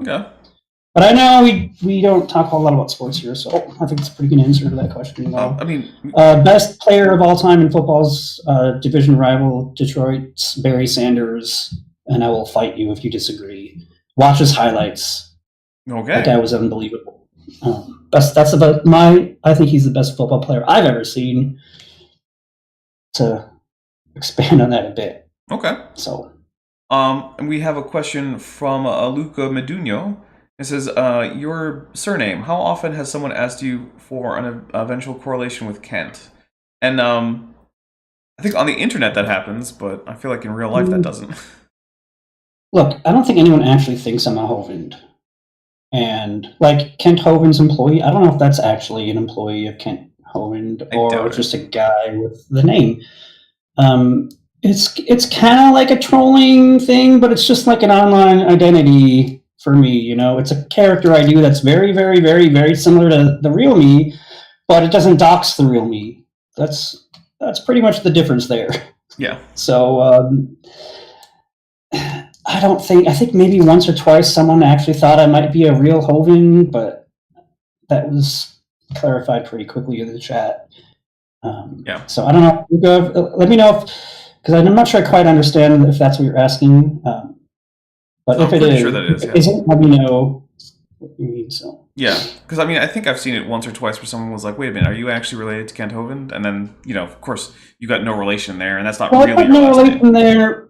but I know we don't talk a whole lot about sports here, so I think it's a pretty good answer to that question. Best player of all time in football's division rival, Detroit's Barry Sanders, and I will fight you if you disagree. Watch his highlights. Okay. That guy was unbelievable. I think he's the best football player I've ever seen. To expand on that a bit. Okay. So. And we have a question from Luca Meduno. It says, your surname, how often has someone asked you for an eventual correlation with Kent? And I think on the internet that happens, but I feel like in real life that doesn't. Look, I don't think anyone actually thinks I'm a Hovind. And, Kent Hovind's employee, I don't know if that's actually an employee of Kent Hovind or just a guy with the name. It's kind of like a trolling thing, but it's just like an online identity for me. You know, it's a character I do that's very, very, very, very similar to the real me, but it doesn't dox the real me. That's pretty much the difference there. Yeah. So I think maybe once or twice someone actually thought I might be a real Hovind, but that was clarified pretty quickly in the chat. Yeah. So I don't know. Let me know because I'm not sure I quite understand if that's what you're asking. But if it is, sure that it is, yeah. isn't, let me know what you mean. So yeah, because I mean, I think I've seen it once or twice where someone was like, "Wait a minute, are you actually related to Kent Hovind?" And then, you know, of course, you got no relation there, and that's not really your no last relation name. there.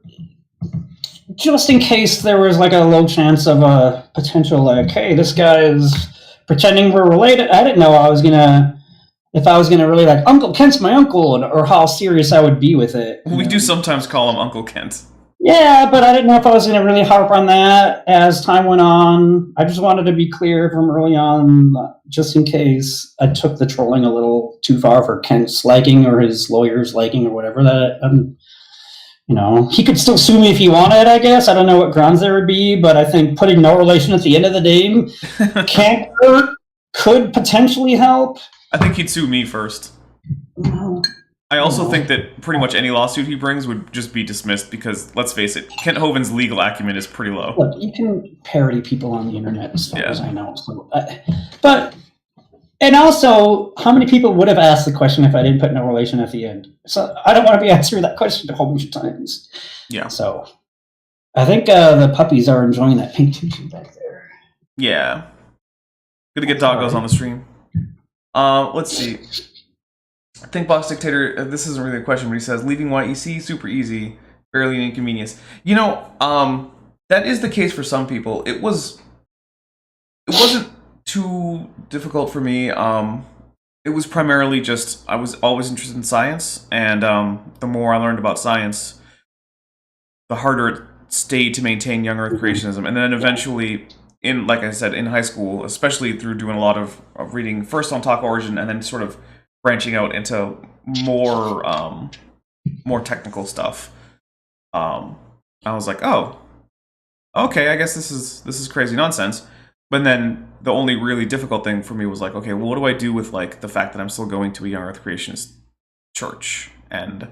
Just in case there was like a low chance of a potential, like, hey, this guy is pretending we're related. I didn't know if I was gonna really like Uncle Kent's my uncle, or how serious I would be with it. We do sometimes call him Uncle Kent. Yeah, but I didn't know if I was gonna really harp on that as time went on. I just wanted to be clear from early on, just in case I took the trolling a little too far for Kent's liking or his lawyer's liking or whatever. That you know, he could still sue me if he wanted, I guess. I don't know what grounds there would be, but I think putting no relation at the end of the name can't hurt, could potentially help. I think he'd sue me first. I also think that pretty much any lawsuit he brings would just be dismissed because, let's face it, Kent Hovind's legal acumen is pretty low. Look, you can parody people on the internet as far as I know. So, but, and also, how many people would have asked the question if I didn't put no relation at the end? So I don't want to be answering that question a whole bunch of times. Yeah. So I think the puppies are enjoying that pink tutu back there. Yeah. Good to get doggos on the stream. Let's see. Thinkbox Dictator, this isn't really a question, but he says, leaving YEC, super easy, barely an inconvenience. You know, that is the case for some people. It wasn't too difficult for me. It was primarily just, I was always interested in science, and the more I learned about science, the harder it stayed to maintain Young Earth Creationism. And then eventually, like I said, in high school, especially through doing a lot of reading, first on Talk Origin, and then sort of branching out into more technical stuff. I was like, oh, okay, I guess this is crazy nonsense. But then the only really difficult thing for me was like, okay, well, what do I do with like the fact that I'm still going to a Young Earth Creationist church? And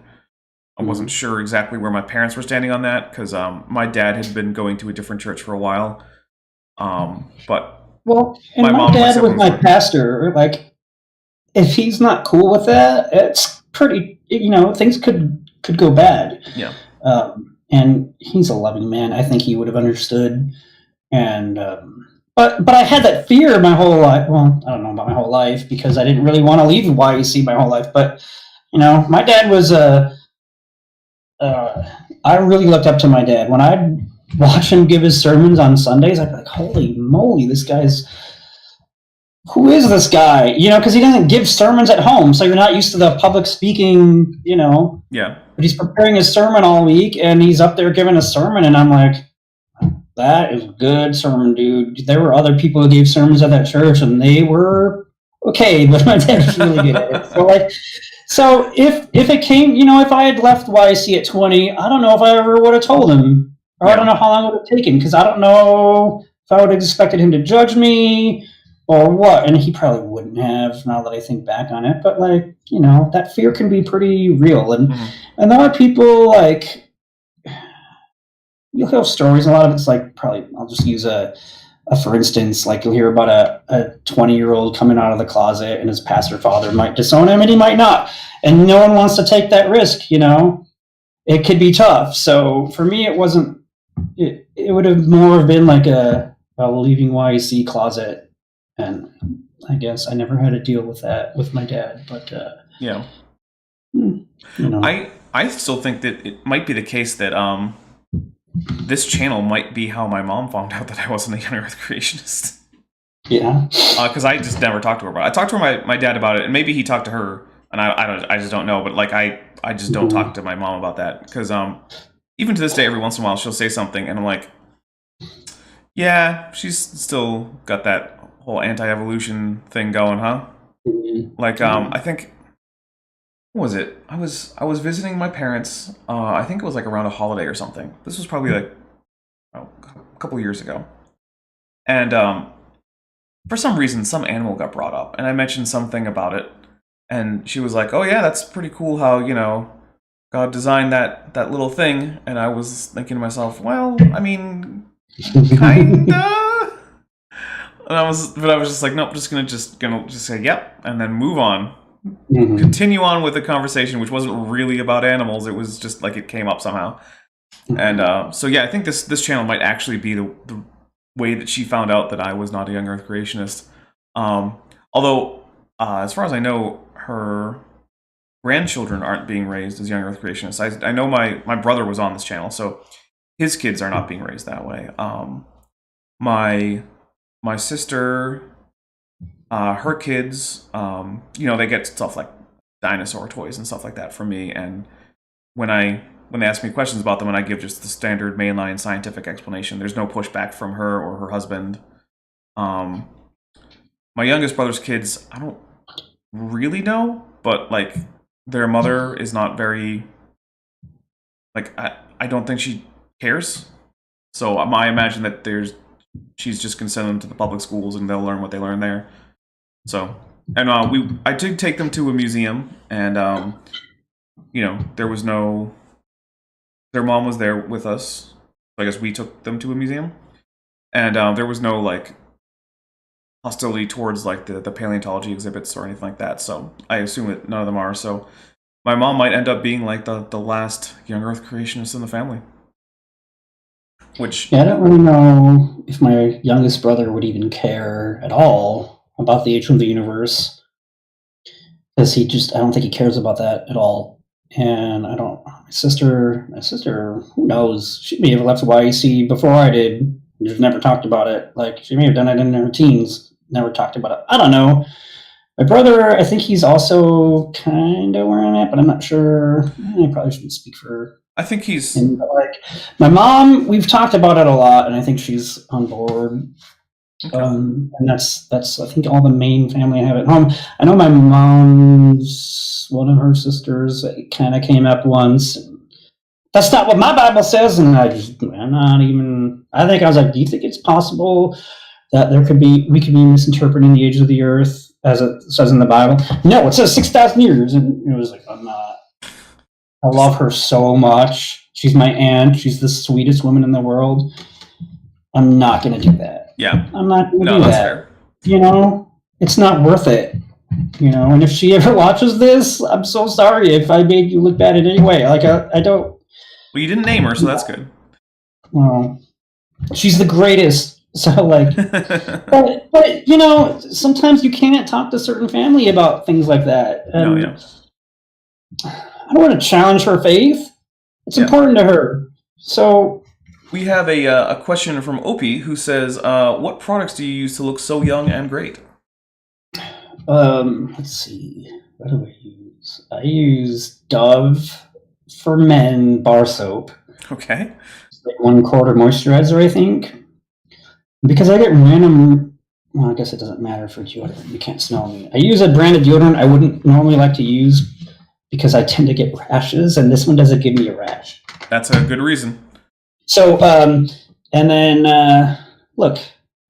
I wasn't sure exactly where my parents were standing on that because my dad had been going to a different church for a while. But well, and my dad was my pastor. Like, if he's not cool with that, it's pretty, you know, things could go bad. Yeah. And he's a loving man. I think he would have understood. And but I had that fear my whole life. Well, I don't know about my whole life because I didn't really want to leave YEC my whole life. But you know, my dad was I really looked up to my dad. When I'd watch him give his sermons on Sundays, I'd be like, holy moly, who is this guy? You know, because he doesn't give sermons at home, so you're not used to the public speaking, you know. Yeah. But he's preparing his sermon all week, and he's up there giving a sermon, and I'm like, that is a good sermon, dude. There were other people who gave sermons at that church, and they were okay, but my dad was really good at it. So if it came, you know, if I had left YC at 20, I don't know if I ever would have told him, or I don't know how long it would have taken, because I don't know if I would have expected him to judge me or what, and he probably wouldn't have, now that I think back on it. But like, you know, that fear can be pretty real, and and there are people like, you'll hear stories. A lot of it's like, probably, I'll just use a for instance, like you'll hear about a 20-year-old coming out of the closet, and his pastor father might disown him, and he might not, and no one wants to take that risk. You know, it could be tough. So for me, it wasn't. It would have more been like a leaving YEC closet. And I guess I never had to deal with that with my dad, but yeah, you know. I still think that it might be the case that this channel might be how my mom found out that I wasn't a Young Earth Creationist. Yeah, because I just never talked to her about it. I talked to my dad about it, and maybe he talked to her, and I just don't know. But like I just don't talk to my mom about that because even to this day, every once in a while she'll say something, and I'm like, yeah, she's still got that whole anti-evolution thing going, huh? Like, I think, what was it? I was visiting my parents. I think it was like around a holiday or something. This was probably like a couple years ago. And for some reason, some animal got brought up, and I mentioned something about it, and she was like, "Oh yeah, that's pretty cool how, God designed that little thing." And I was thinking to myself, well, I mean, kinda. And I was just like, nope, just gonna say yep, and then move on. Mhm. Continue on with the conversation, which wasn't really about animals. It was just like it came up somehow. And so yeah, I think this channel might actually be the way that she found out that I was not a Young Earth Creationist. Although, as far as I know, her grandchildren aren't being raised as Young Earth Creationists. I know my brother was on this channel, so his kids are not being raised that way. My sister, her kids, they get stuff like dinosaur toys and stuff like that from me, and when they ask me questions about them and I give just the standard mainline scientific explanation, there's no pushback from her or her husband. My youngest brother's kids, I don't really know, but like their mother is not very, like, I don't think she cares. So I imagine that she's just gonna send them to the public schools and they'll learn what they learn there. So, and I did take them to a museum, and there was no. Their mom was there with us. I guess we took them to a museum, and there was no like hostility towards like the paleontology exhibits or anything like that. So I assume that none of them are. So my mom might end up being like the last Young Earth Creationist in the family. Which Yeah, I don't really know if my youngest brother would even care at all about the age of the universe, because I don't think he cares about that at all. And my sister, who knows? She may have left YEC before I did. Just never talked about it. Like, she may have done it in her teens, never talked about it. I don't know. My brother, I think he's also kind of where I'm at, but I'm not sure. I probably shouldn't speak for. I think he's. Like, my mom, we've talked about it a lot, and I think she's on board. Okay. And that's I think all the main family I have at home. I know my mom's one of her sisters kind of came up once. That's not what my Bible says, and I'm not even. I think I was like, do you think it's possible that we could be misinterpreting the age of the earth as it says in the Bible? No, it says 6,000 years, and it was like, I'm not. I love her so much. She's my aunt. She's the sweetest woman in the world. I'm not going to do that. Yeah. I'm not going to do that's that. Fair. It's not worth it. And if she ever watches this, I'm so sorry if I made you look bad in any way. Like, I don't. Well, you didn't name her, so that's good. Well, she's the greatest. So, like, but sometimes you can't talk to certain family about things like that. And no, yeah. I don't want to challenge her faith. It's important to her. So. We have a question from Opie who says, what products do you use to look so young and great? Let's see. What do I use? I use Dove for Men bar soap. Okay. It's like 1/4 moisturizer, I think. Because I get random. Well, I guess it doesn't matter for deodorant. You can't smell me. I use a brand of deodorant I wouldn't normally like to use because I tend to get rashes, and this one doesn't give me a rash. That's a good reason. So, and then, look,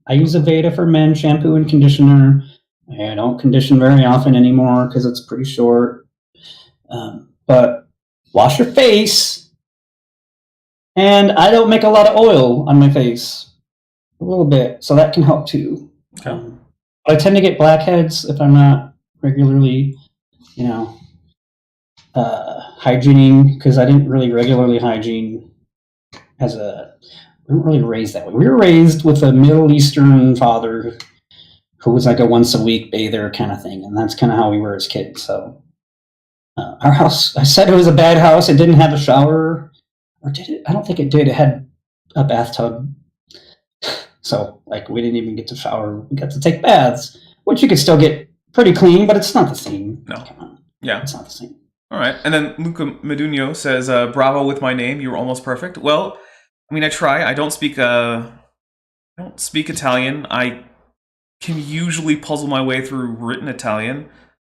I use Aveda for Men shampoo and conditioner. I don't condition very often anymore because it's pretty short. But wash your face. And I don't make a lot of oil on my face. A little bit. So that can help too. Okay. But I tend to get blackheads if I'm not regularly, hygiening, because I didn't really regularly hygiene. We weren't really raised that way. We were raised with a Middle Eastern father who was like a once a week bather kind of thing, and that's kind of how we were as kids. So our house, I said it was a bad house. It didn't have a shower, or did it? I don't think it did. It had a bathtub, so like we didn't even get to shower. We got to take baths, which you could still get pretty clean, but it's not the same. No. Come on. Yeah. It's not the same. All right. And then Luca Medugno says, bravo with my name. You were almost perfect. Well, I mean, I try. I don't speak Italian. I can usually puzzle my way through written Italian.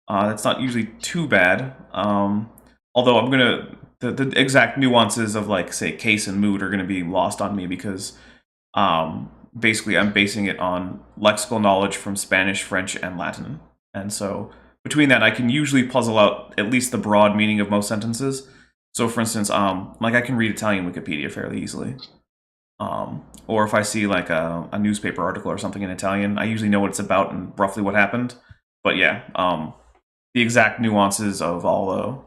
That's not usually too bad. Although I'm gonna the exact nuances of, like, say, case and mood are gonna be lost on me because basically I'm basing it on lexical knowledge from Spanish, French, and Latin. And so between that, I can usually puzzle out at least the broad meaning of most sentences. So for instance, like I can read Italian Wikipedia fairly easily. Or if I see like a newspaper article or something in Italian, I usually know what it's about and roughly what happened. But yeah, the exact nuances of all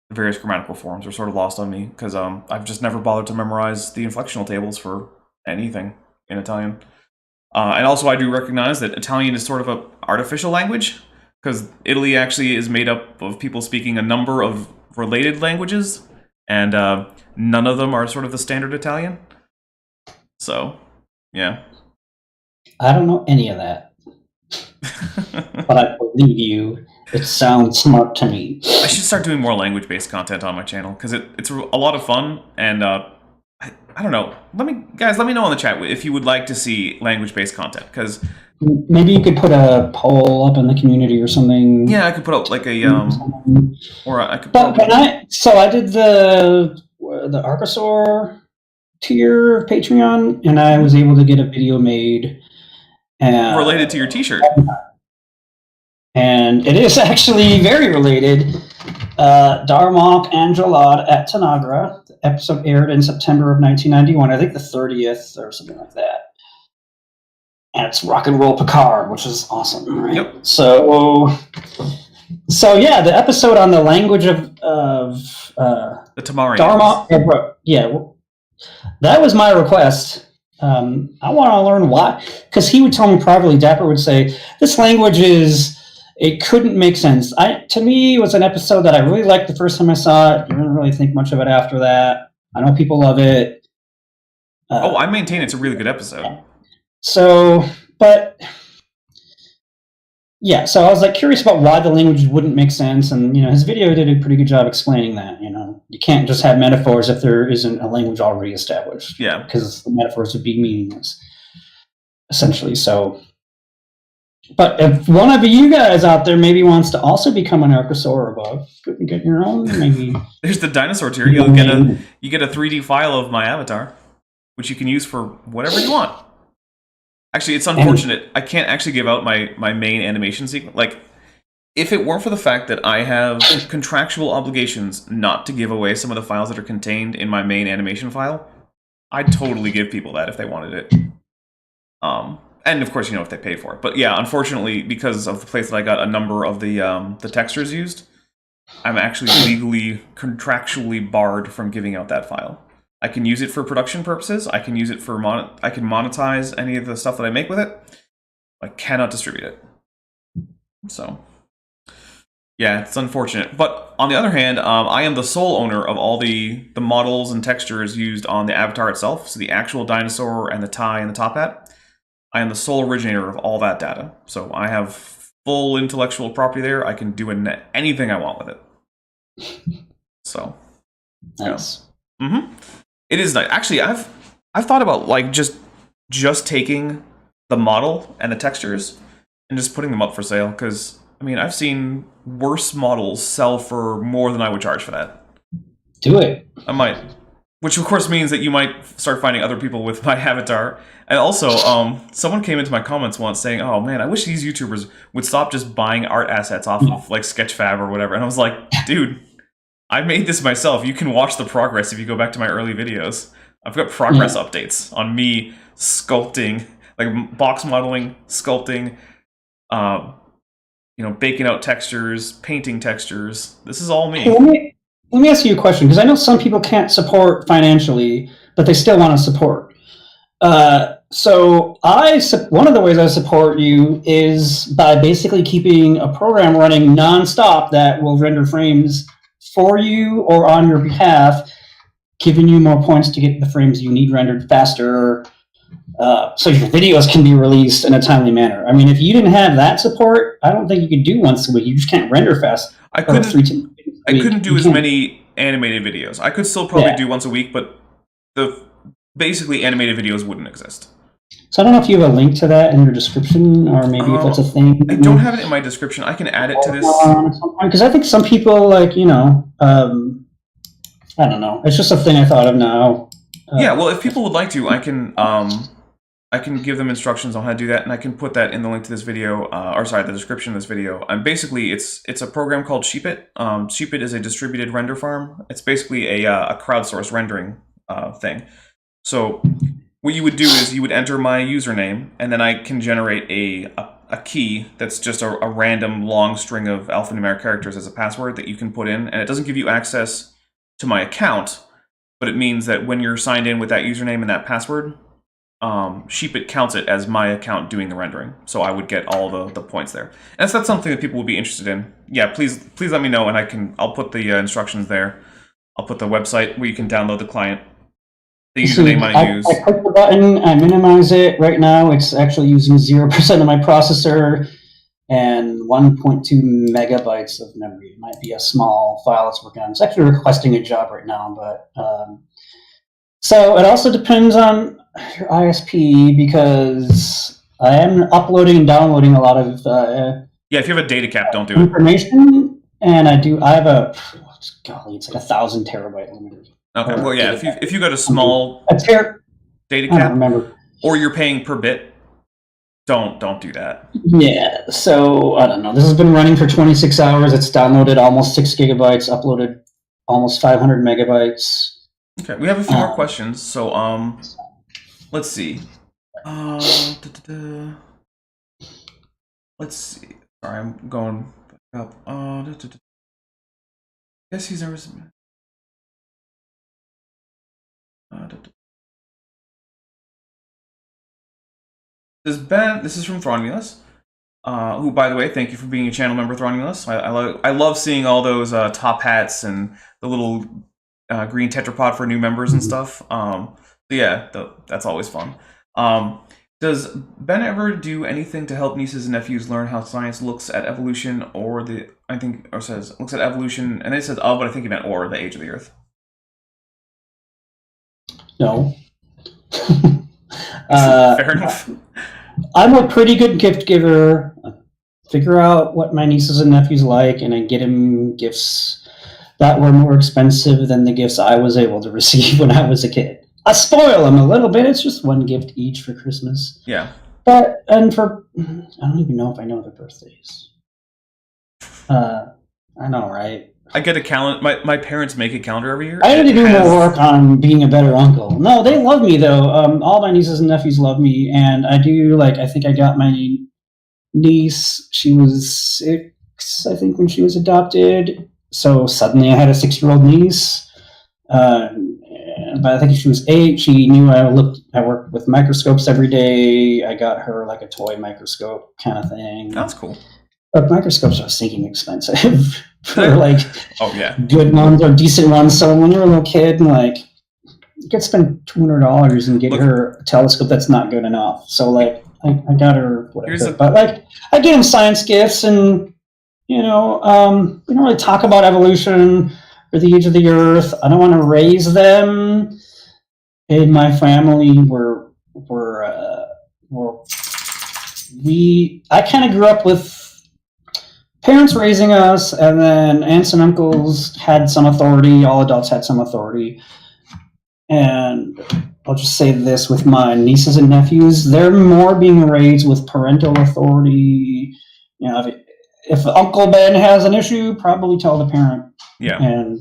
the various grammatical forms are sort of lost on me because I've just never bothered to memorize the inflectional tables for anything in Italian. And also I do recognize that Italian is sort of an artificial language because Italy actually is made up of people speaking a number of related languages, and none of them are sort of the standard Italian. So, yeah. I don't know any of that. But I believe you. It sounds smart to me. I should start doing more language-based content on my channel because it's a lot of fun, and I don't know. Let me know in the chat if you would like to see language-based content, because maybe you could put a poll up in the community or something. Yeah, I could put up like a or I could. But I did the Archosaur tier of Patreon, and I was able to get a video made related to your T-shirt. And it is actually very related. Darmok Angelad at Tanagra. The episode aired in September of 1991. I think the 30th or something like that. And it's Rock and Roll Picard, which is awesome, right? Yep. So yeah, the episode on the language of the Tamari. Darmok. Yeah, that was my request. I want to learn why, because he would tell me privately. Dapper would say this language it couldn't make sense. To me, it was an episode that I really liked the first time I saw it. I didn't really think much of it after that. I know people love it. I maintain it's a really good episode. So I was like curious about why the language wouldn't make sense, and his video did a pretty good job explaining that. You can't just have metaphors if there isn't a language already established. Yeah, because the metaphors would be meaningless, essentially. So, but if one of you guys out there maybe wants to also become an Archosaur or above, couldn't get your own, maybe. There's the dinosaur tier. You get a 3D file of my avatar, which you can use for whatever you want. Actually, it's unfortunate. I can't actually give out my main animation sequence. Like, if it weren't for the fact that I have contractual obligations not to give away some of the files that are contained in my main animation file, I'd totally give people that if they wanted it. And of course, if they paid for it. But yeah, unfortunately, because of the place that I got a number of the textures used, I'm actually legally, contractually barred from giving out that file. I can use it for production purposes. I can use it for I can monetize any of the stuff that I make with it. I cannot distribute it. So, yeah, it's unfortunate. But on the other hand, I am the sole owner of all the models and textures used on the avatar itself. So the actual dinosaur and the tie and the top hat. I am the sole originator of all that data. So I have full intellectual property there. I can do anything I want with it. So, nice. Yeah. Mm-hmm. It is nice. Actually, I've thought about like just taking the model and the textures and just putting them up for sale, because I've seen worse models sell for more than I would charge for that. Do it. I might. Which of course means that you might start finding other people with my avatar. And also, someone came into my comments once saying, "Oh man, I wish these YouTubers would stop just buying art assets off of like Sketchfab or whatever." And I was like, dude, I made this myself. You can watch the progress if you go back to my early videos. I've got progress updates on me sculpting, like box modeling, sculpting, baking out textures, painting textures. This is all me. Let me ask you a question, because I know some people can't support financially, but they still want to support. So one of the ways I support you is by basically keeping a program running nonstop that will render frames for you or on your behalf, giving you more points to get the frames you need rendered faster, so your videos can be released in a timely manner. If you didn't have that support, I don't think you could do once a week. You just can't render fast. I couldn't do as many animated videos. I could still probably do once a week, but the basically animated videos wouldn't exist. So I don't know if you have a link to that in your description, or maybe if that's a thing. I don't have it in my description. I can add it to this. Because I think some people, I don't know. It's just a thing I thought of now. Yeah, well, if people would like to, I can I can give them instructions on how to do that, and I can put that in the link to this video, or sorry, the description of this video. And basically, it's a program called Sheepit. Sheepit is a distributed render farm. It's basically a crowdsourced rendering thing. So what you would do is you would enter my username, and then I can generate a key that's just a random long string of alphanumeric characters as a password that you can put in, and it doesn't give you access to my account, but it means that when you're signed in with that username and that password, Sheepit counts it as my account doing the rendering, so I would get all the points there. And if that's something that people would be interested in, yeah, please let me know, and I'll put the instructions there. I'll put the website where you can download the client, the username I use. I click the button, I minimize it. Right now, it's actually using 0% of my processor and 1.2 megabytes of memory. It might be a small file it's working on. It's actually requesting a job right now, but so it also depends on your ISP, because I am uploading and downloading a lot of yeah, if you have a data cap, don't do information, and I have a golly, it's like 1,000 terabyte limit. Okay, well, yeah, if you got a small data cap, I don't remember, or you're paying per bit, don't do that. Yeah, so I don't know. This has been running for 26 hours. It's downloaded almost 6 gigabytes, uploaded almost 500 megabytes. Okay, we have a few more questions. So let's see. Let's see. Sorry, I'm going back up. Guess he's never. This is from Thronulus, who, by the way, thank you for being a channel member, Thronulus. I love seeing all those top hats and the little green tetrapod for new members and stuff. Yeah, that's always fun. Does Ben ever do anything to help nieces and nephews learn how science looks at evolution, or says looks at evolution, and it says but I think he meant or the age of the Earth? No. Fair enough. I'm a pretty good gift giver. I figure out what my nieces and nephews like, and I get them gifts that were more expensive than the gifts I was able to receive when I was a kid. I spoil them a little bit. It's just one gift each for Christmas. Yeah. I don't even know if I know their birthdays. I know, right? I get a calendar. My parents make a calendar every year. I had to do more work on being a better uncle. No, they love me though. All my nieces and nephews love me, and I do. I think I got my niece. She was 6, I think, when she was adopted. So suddenly I had a 6-year-old niece. But I think she was 8. She knew I worked with microscopes every day. I got her like a toy microscope kind of thing. That's cool. But microscopes are stinking expensive for good ones or decent ones. So when you're a little kid, you could spend $200 and get her a telescope that's not good enough. So I got her what I could. But I get them science gifts, and we don't really talk about evolution or the age of the Earth. I don't want to raise them. In my family, I kind of grew up with parents raising us, and then aunts and uncles had some authority. All adults had some authority. And I'll just say this with my nieces and nephews, they're more being raised with parental authority. If Uncle Ben has an issue, probably tell the parent. Yeah. And,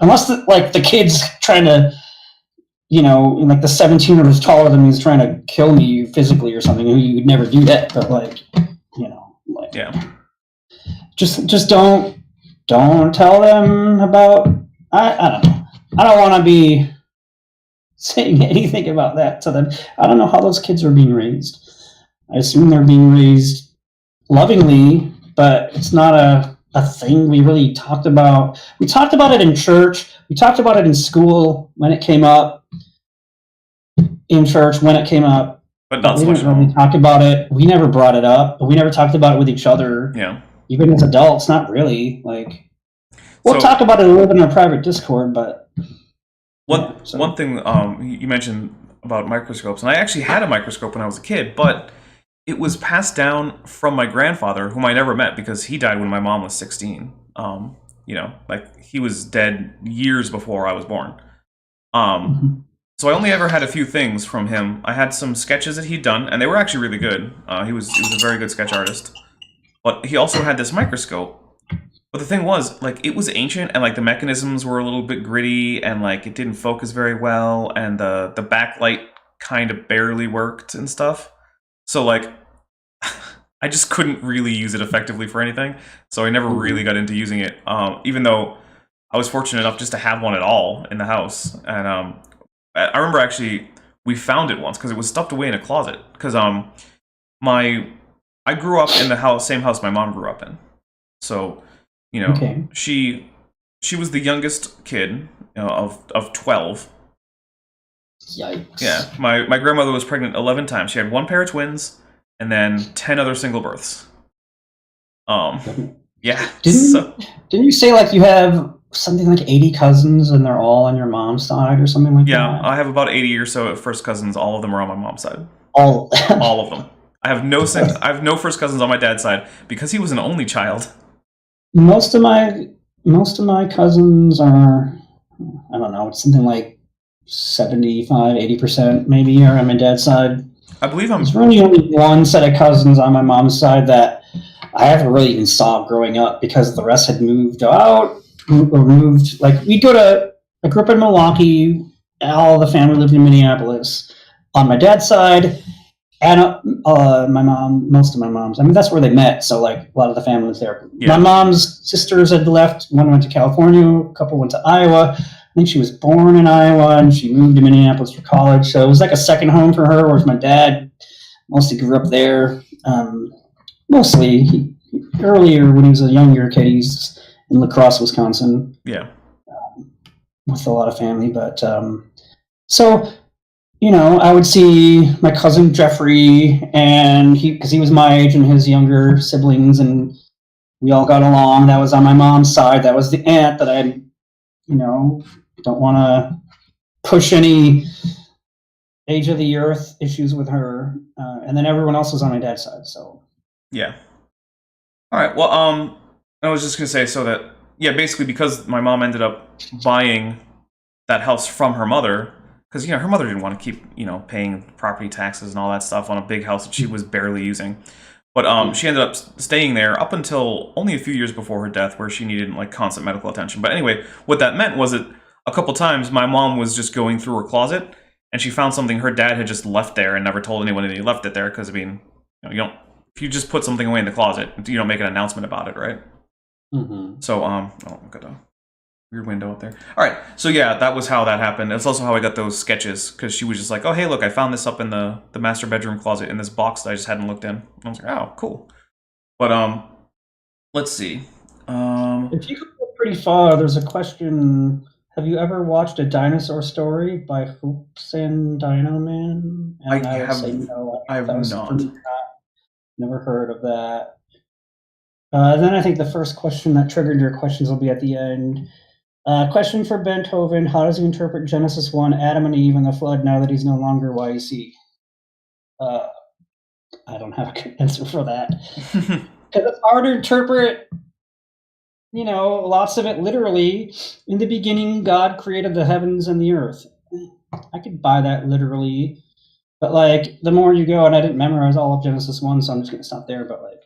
unless the kid's trying to, the 17-year-old who's taller than me is trying to kill me physically or something, you would never do that. But yeah. Just don't tell them about. I don't know. I don't want to be saying anything about that to them. I don't know how those kids are being raised. I assume they're being raised lovingly, but it's not a thing we really talked about. We talked about it in church. We talked about it in school when it came up. In church when it came up. But not we so much. didn't really talk about it. We never brought it up. We never talked about it with each other. Yeah. Even as adults, not really. We'll talk about it a little bit in our private Discord, but one thing you mentioned about microscopes, and I actually had a microscope when I was a kid, but it was passed down from my grandfather, whom I never met because he died when my mom was 16. He was dead years before I was born. So I only ever had a few things from him. I had some sketches that he'd done, and they were actually really good. He was a very good sketch artist. But he also had this microscope. But the thing was, like, it was ancient, and like the mechanisms were a little bit gritty, and like it didn't focus very well, and the backlight kind of barely worked and stuff. So like, I just couldn't really use it effectively for anything. So I never really got into using it, even though I was fortunate enough just to have one at all in the house. And I remember actually we found it once because it was stuffed away in a closet. Because I grew up in the same house my mom grew up in. So, you know, Okay. she was the youngest kid, you know, of 12. Yikes. Yeah, my grandmother was pregnant 11 times. She had one pair of twins and then 10 other single births. Yeah. Didn't you say like you have something like 80 cousins and they're all on your mom's side or something like that? Yeah, I have about 80 or so first cousins. All of them are on my mom's side. All All of them. I have no first cousins on my dad's side because he was an only child. Most of my cousins are, I don't know, it's something like 75-80% maybe are on my dad's side. I believe There's really only one set of cousins on my mom's side that I haven't really even saw growing up because the rest had moved out or moved. Like I grew up in Milwaukee. All the family lived in Minneapolis. On my dad's side, and most of my mom's. I mean, that's where they met. So like a lot of the family was there. Yeah. My mom's sisters had left. One went to California. A couple went to Iowa. I think she was born in Iowa and she moved to Minneapolis for college. So it was like a second home for her, whereas my dad mostly grew up there. Earlier when he was a younger kid, he's in La Crosse, Wisconsin. Yeah. With a lot of family. But so, you know, I would see my cousin Jeffrey, and because he was my age and his younger siblings, and we all got along. That was on my mom's side. That was the aunt that I, you know, don't want to push any age of the earth issues with her. And then everyone else was on my dad's side. So yeah. All right. Well, I was just gonna say so that basically because my mom ended up buying that house from her mother. Because, you know, her mother didn't want to keep, you know, paying property taxes and all that stuff on a big house that she was barely using. But she ended up staying there up until only a few years before her death, where she needed, like, constant medical attention. But anyway, what that meant was that a couple times my mom was just going through her closet, and she found something her dad had just left there and never told anyone that he left it there. Because, I mean, you don't, if you just put something away in the closet, you don't make an announcement about it, right? Mm-hmm. So, look at that. Weird window up there. All right, so yeah, that was how that happened. It's also how I got those sketches, because she was just like, "Oh, hey, look, I found this up in the master bedroom closet in this box that I just hadn't looked in." And I was like, "Oh, cool." But let's see. If you go pretty far, there's a question. Have you ever watched A Dinosaur Story by Hoops and Dino Man? And I would have- say no. I have That was not. pretty- Never heard of that. Then I think the first question that triggered your questions will be at the end. Question for Ben Hovind: how does he interpret Genesis 1, Adam and Eve and the flood, now that he's no longer YC? I don't have a good answer for that. Because it's hard to interpret, you know, lots of it literally. In the beginning, God created the heavens and the earth. I could buy that literally. But, like, the more you go, and I didn't memorize all of Genesis 1, so I'm just going to stop there, but, like,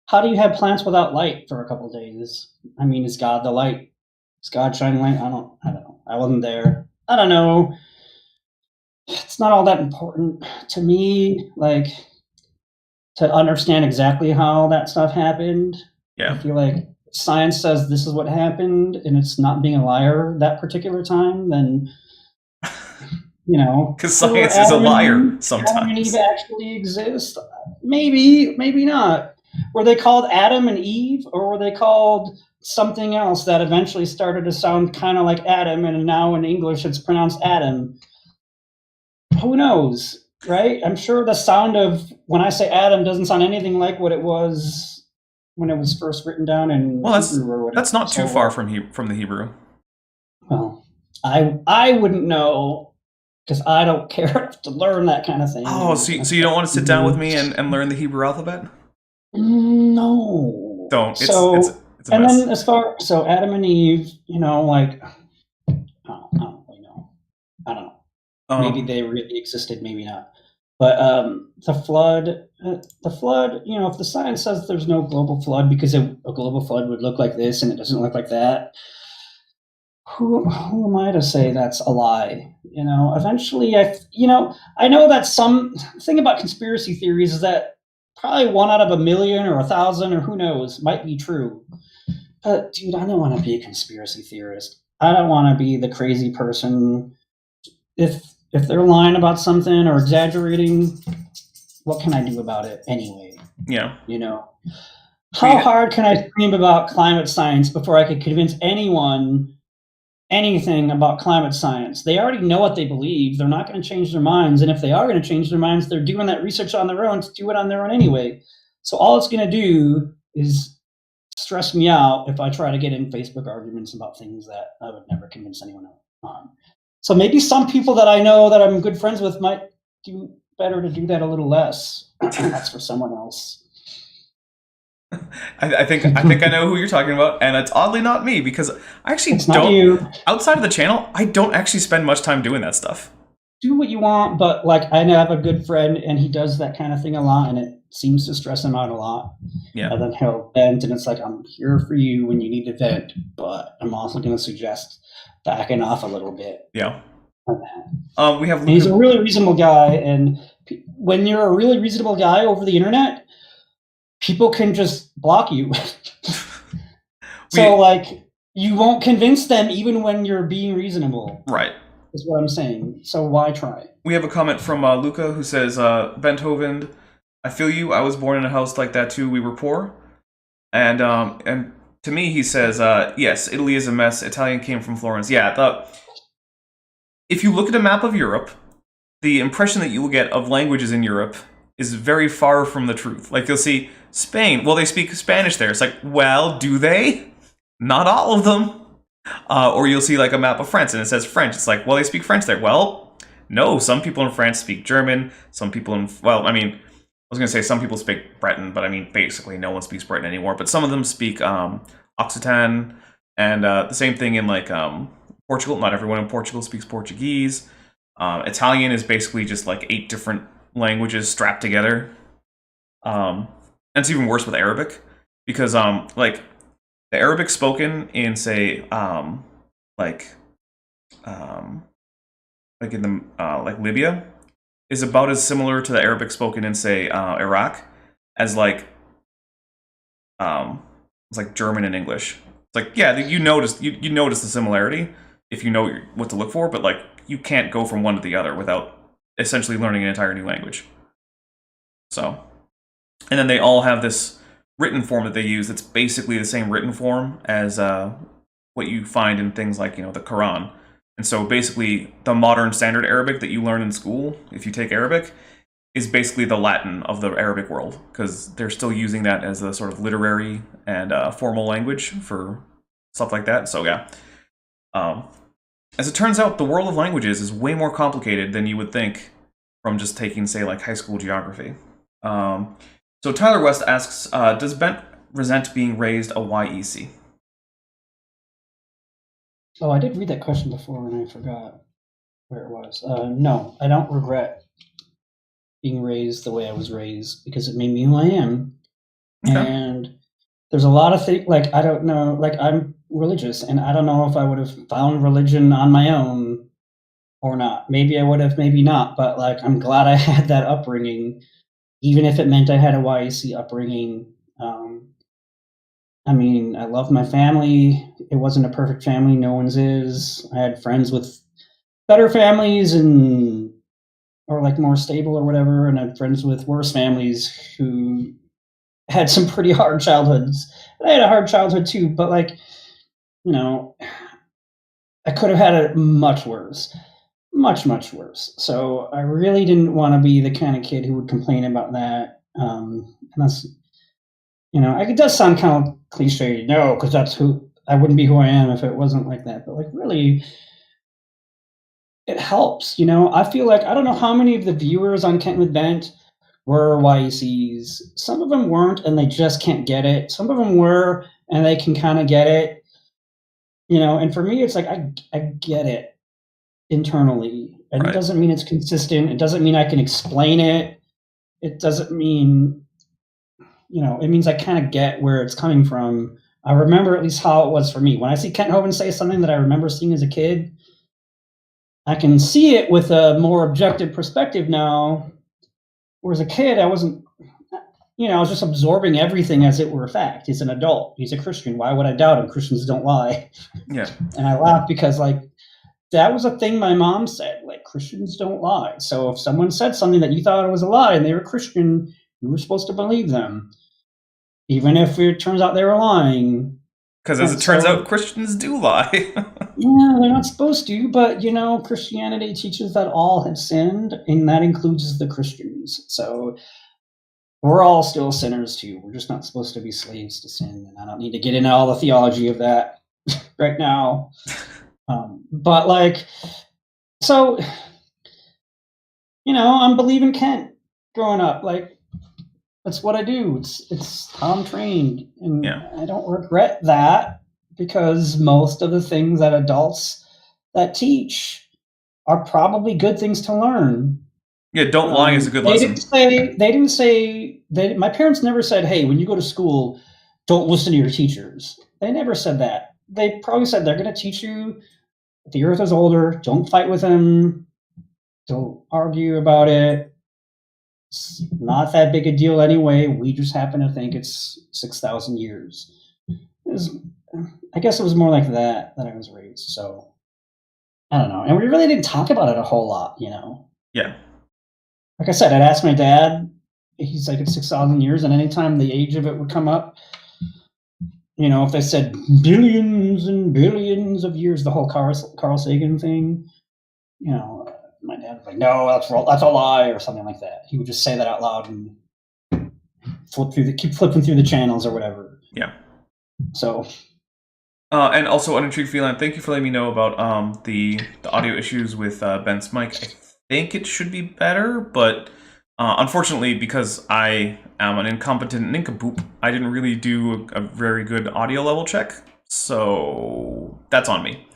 how do you have plants without light for a couple of days? I mean, is God the light? Is God shining light? I don't know. I wasn't there. I don't know. It's not all that important to me, like, to understand exactly how that stuff happened. Yeah. I feel like science says this is what happened, and it's not being a liar that particular time, then, you know. Because science is a liar Adam and Eve sometimes. actually exist? Maybe, maybe not. Were they called Adam and Eve, or were they called something else that eventually started to sound kind of like Adam, and now in English it's pronounced Adam? Who knows, right? I'm sure the sound of when I say Adam doesn't sound anything like what it was when it was first written down in Hebrew or whatever. That's not too far from the Hebrew. Well, I wouldn't know, because I don't care enough to learn that kind of thing. Oh, so you don't want to sit down with me and learn the Hebrew alphabet? No. Don't. It's a and mess. then Adam and Eve, you know, like, I don't really know. I don't know. Maybe they really existed, maybe not. But the flood, if the science says there's no global flood because a global flood would look like this and it doesn't look like that, who am I to say that's a lie? Eventually, I know that some thing about conspiracy theories is that probably 1 out of 1,000,000 or 1,000 or who knows might be true. But dude, I don't want to be a conspiracy theorist. I don't want to be the crazy person. If they're lying about something or exaggerating, what can I do about it anyway? Yeah. How hard can I scream about climate science before I could convince anyone anything about climate science? They already know what they believe. They're not going to change their minds. And if they are going to change their minds, they're doing that research on their own to do it on their own anyway. So all it's going to do is stress me out if I try to get in Facebook arguments about things that I would never convince anyone on. So maybe some people that I know that I'm good friends with might do better to do that a little less. That's for someone else. I think I know who you're talking about, and it's oddly not me because I actually don't. Outside of the channel, I don't actually spend much time doing that stuff. Do what you want, but I have a good friend, and he does that kind of thing a lot, and it seems to stress him out a lot. Yeah. And then he'll vent, and it's like, I'm here for you when you need to vent, but I'm also going to suggest backing off a little bit. Yeah. We have. He's a really reasonable guy, and when you're a really reasonable guy over the internet, people can just block you. So you won't convince them even when you're being reasonable. Right. Is what I'm saying. So why try? We have a comment from Luca who says, Bent Hovind, I feel you. I was born in a house like that too. We were poor. And to me, he says, yes, Italy is a mess. Italian came from Florence. Yeah, if you look at a map of Europe, the impression that you will get of languages in Europe is very far from the truth. You'll see Spain. Well, they speak Spanish there. It's like, well, do they? Not all of them. Or you'll see a map of France and it says French. It's like, well, they speak French there. Well, no, some people in France speak German. Some people I was going to say some people speak Breton, but basically no one speaks Breton anymore. But some of them speak Occitan, and the same thing in Portugal. Not everyone in Portugal speaks Portuguese. Italian is basically just 8 different languages strapped together. And it's even worse with Arabic because the Arabic spoken in say in the Libya is about as similar to the Arabic spoken in say Iraq as it's German and English. It's you notice the similarity if you know what to look for, but you can't go from one to the other without essentially learning an entire new language. So, and then they all have this written form that they use that's basically the same written form as what you find in things like the Quran. And so basically the modern standard Arabic that you learn in school, if you take Arabic, is basically the Latin of the Arabic world, because they're still using that as a sort of literary and formal language for stuff like that. So yeah. As it turns out, the world of languages is way more complicated than you would think from just taking, say, high school geography. So Tyler West asks, does Bent resent being raised a YEC? Oh, I did read that question before and I forgot where it was. No, I don't regret being raised the way I was raised because it made me who I am. Okay. And there's a lot of things, I don't know, I'm religious, and I don't know if I would have found religion on my own or not. Maybe I would have, maybe not, but I'm glad I had that upbringing, even if it meant I had a YEC upbringing. I love my family. It wasn't a perfect family. No one's is. I had friends with better families or more stable or whatever, and I had friends with worse families who had some pretty hard childhoods. And I had a hard childhood too, but I could have had it much worse. Much, much worse. So I really didn't want to be the kind of kid who would complain about that. And that's, it does sound kind of cliche, no, because I wouldn't be who I am if it wasn't like that. But really, it helps, I feel I don't know how many of the viewers on Kent with Bent were YECs. Some of them weren't, and they just can't get it. Some of them were, and they can kind of get it. And for me, it's I get it internally. And Right. it doesn't mean it's consistent. It doesn't mean I can explain it. It doesn't mean, it means I kind of get where it's coming from. I remember at least how it was for me. When I see Kent Hovind say something that I remember seeing as a kid, I can see it with a more objective perspective now. Whereas a kid, I wasn't, I was just absorbing everything as it were a fact. He's an adult. He's a Christian. Why would I doubt him? Christians don't lie. Yeah. And I laughed because, that was a thing my mom said. Christians don't lie. So if someone said something that you thought was a lie and they were Christian, you were supposed to believe them, even if it turns out they were lying. Because as it turns out, Christians do lie. Yeah, they're not supposed to, but Christianity teaches that all have sinned, and that includes the Christians. So we're all still sinners too. We're just not supposed to be slaves to sin, and I don't need to get into all the theology of that right now. But so, I'm believing Kent growing up. That's what I do. It's how I'm trained, and I don't regret that, because most of the things that adults that teach are probably good things to learn. Yeah, don't lie is a good lesson. My parents never said, hey, when you go to school, don't listen to your teachers. They never said that. They probably said they're going to teach you the earth is older, don't fight with them, don't argue about it. It's not that big a deal anyway. We just happen to think it's 6,000 years. I guess it was more like that I was raised. So I don't know. And we really didn't talk about it a whole lot, Yeah. Like I said, I'd ask my dad. He's like, it's 6,000 years. And anytime the age of it would come up, if they said billions and billions of years, the whole Carl Sagan thing, my dad was like, no, that's a lie, or something like that. He would just say that out loud and keep flipping through the channels or whatever. Yeah. So. And also, Unintrigued Feline, thank you for letting me know about the audio issues with Ben's mic. I think it should be better, but unfortunately, because I am an incompetent nincompoop, I didn't really do a very good audio level check, so that's on me.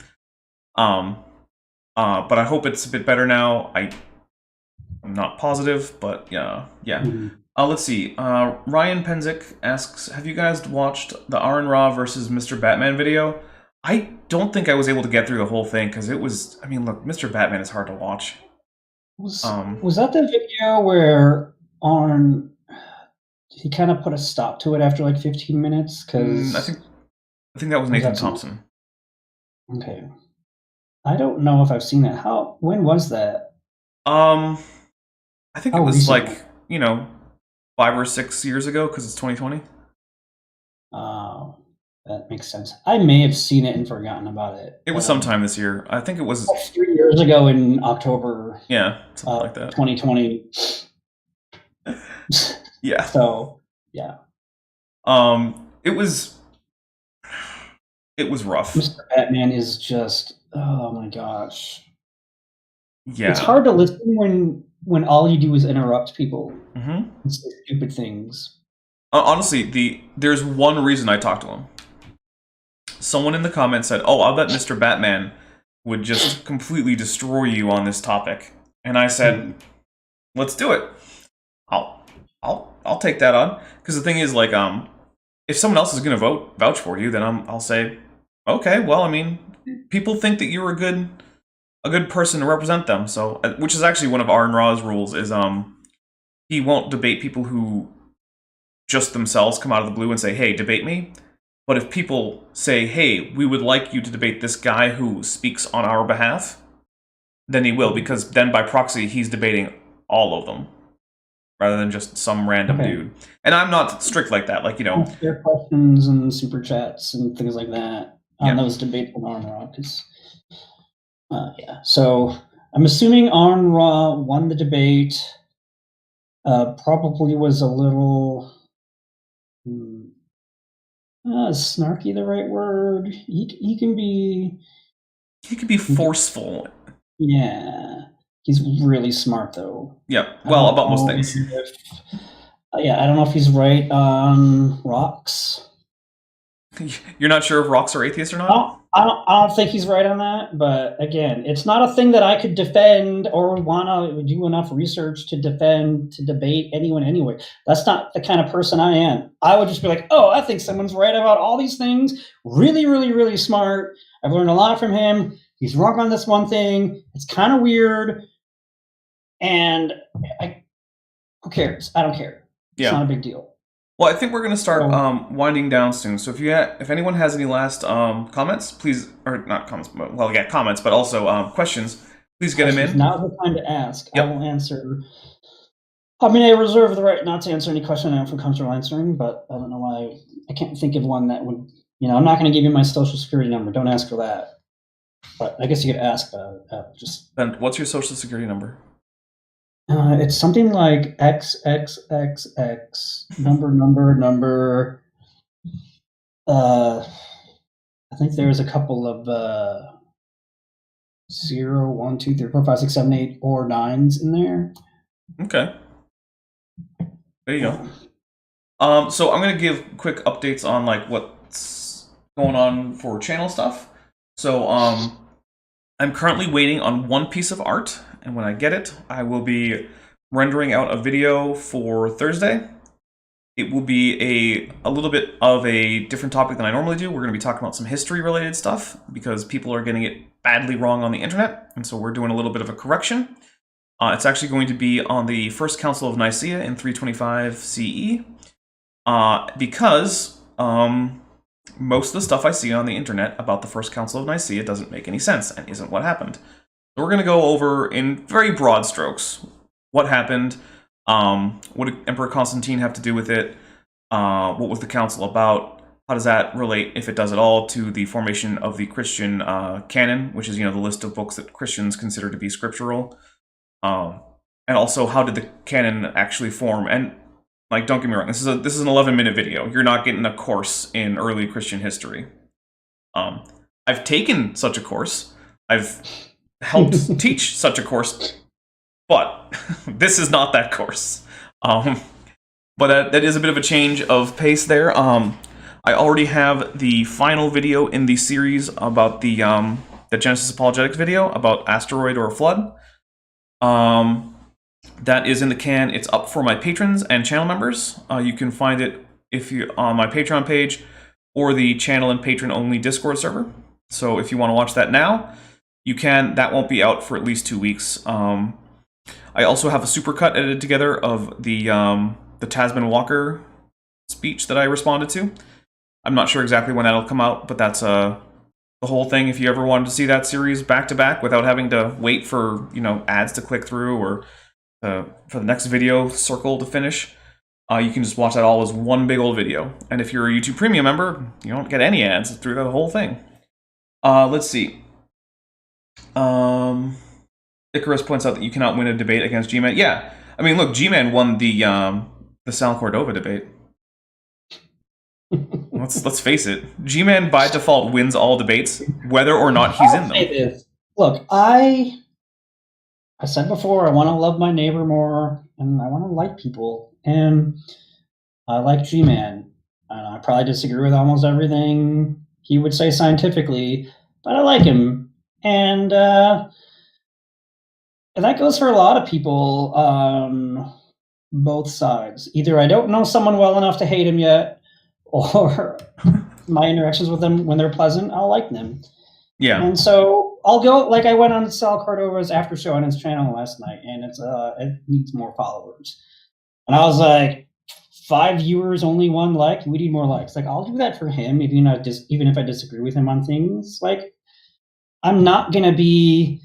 But I hope it's a bit better now. I'm not positive, but yeah. Mm-hmm. Let's see. Ryan Penzick asks, have you guys watched the Aaron Ra versus Mr. Batman video? I don't think I was able to get through the whole thing, because it was... I mean, look, Mr. Batman is hard to watch. Was that the video where Aaron... he kind of put a stop to it after 15 minutes? Cause I think that was Nathan Thompson. Okay. I don't know if I've seen that. When was that? I think it was recently. 5 or 6 years ago, because it's 2020. Oh, that makes sense. I may have seen it and forgotten about it. It was sometime this year. I think it was 3 years ago in October. Yeah, something like that. 2020. Yeah. So, yeah. It was rough. Mr. Batman is just, oh my gosh. Yeah. It's hard to listen when all you do is interrupt people Mm-hmm. and say stupid things. Honestly, there's one reason I talked to him. Someone in the comments said, "Oh, I'll bet Mr. Batman would just completely destroy you on this topic." And I said, "Let's do it. I'll take that on." Because the thing is, if someone else is going to vouch for you, then I'll say, okay, well, I mean, people think that you're a good person to represent them. So, which is actually one of Aaron Ra's rules, is he won't debate people who just themselves come out of the blue and say, hey, debate me. But if people say, hey, we would like you to debate this guy who speaks on our behalf, then he will, because then by proxy, he's debating all of them, rather than just some random dude. And I'm not strict like that, Fair questions and super chats and things like that on those debates with Aaron Ra. So I'm assuming Aaron Ra won the debate. Probably was a little... snarky the right word? He can be... He can be forceful. Yeah. He's really smart, though. Yeah, well, about most things. I don't know if he's right on rocks. You're not sure if rocks are atheists or not? I don't think he's right on that, but again, it's not a thing that I could defend or want to do enough research to defend, to debate anyone anyway. That's not the kind of person I am. I would just be like, oh, I think someone's right about all these things. Really, really, really smart. I've learned a lot from him. He's wrong on this one thing. It's kind of weird. And who cares? I don't care. It's not a big deal. Well, I think we're going to start winding down soon. So if anyone has any last comments, please, or not comments, well, yeah, comments, but also questions, please get them in. Now's the time to ask. Yep. I will answer. I mean, I reserve the right not to answer any question I don't feel comfortable answering, but I don't know why. I can't think of one that would, I'm not going to give you my social security number. Don't ask for that. But I guess you could ask just. Then what's your social security number? It's something like XXXX number. I think there's a couple of 0, 1, 2, 3, 4, 5, 6, 7, 8, or 9s in there. Okay. There you go. So I'm gonna give quick updates on like what's going on for channel stuff. So I'm currently waiting on one piece of art, and when I get it, I will be rendering out a video for Thursday. It will be a little bit of a different topic than I normally do. We're going to be talking about some history-related stuff, because people are getting it badly wrong on the internet, and so we're doing a little bit of a correction. It's actually going to be on the First Council of Nicaea in 325 CE, because most of the stuff I see on the internet about the First Council of Nicaea doesn't make any sense and isn't what happened. So we're going to go over, in very broad strokes, what happened, what did Emperor Constantine have to do with it, what was the council about, how does that relate, if it does at all, to the formation of the Christian canon, which is, the list of books that Christians consider to be scriptural, and also how did the canon actually form. And like, don't get me wrong, this is an 11-minute video. You're not getting a course in early Christian history. I've taken such a course. I've helped teach such a course, but this is not that course. But that is a bit of a change of pace there. I already have the final video in the series about the Genesis Apologetics video about asteroid or flood. That is in the can. It's up for my patrons and channel members. You can find it if you on my Patreon page or the channel and patron only Discord server. So if you want to watch that now, you can. That won't be out for at least 2 weeks. I also have a supercut edited together of the Tasman Walker speech that I responded to. I'm not sure exactly when that'll come out, but that's the whole thing. If you ever wanted to see that series back to back without having to wait for ads to click through or for the next video circle to finish, you can just watch that all as one big old video. And if you're a YouTube Premium member, you don't get any ads through the whole thing. Let's see. Icarus points out that you cannot win a debate against G-Man. Yeah, I mean, look, G-Man won the Sal Cordova debate. Let's face it, G-Man by default wins all debates, whether or not he's in them. Look, I said before, I want to love my neighbor more, and I want to like people, and I like G-Man. And I probably disagree with almost everything he would say scientifically, but I like him. And that goes for a lot of people on both sides. Either I don't know someone well enough to hate him yet, or my interactions with them, when they're pleasant, I'll like them. Yeah. And so I'll go, like I went on Sal Cordova's after show on his channel last night, and it needs more followers. And I was like, 5 viewers, only 1 like. We need more likes. Like, I'll do that for him, even if I disagree with him on things. Like, I'm not going to be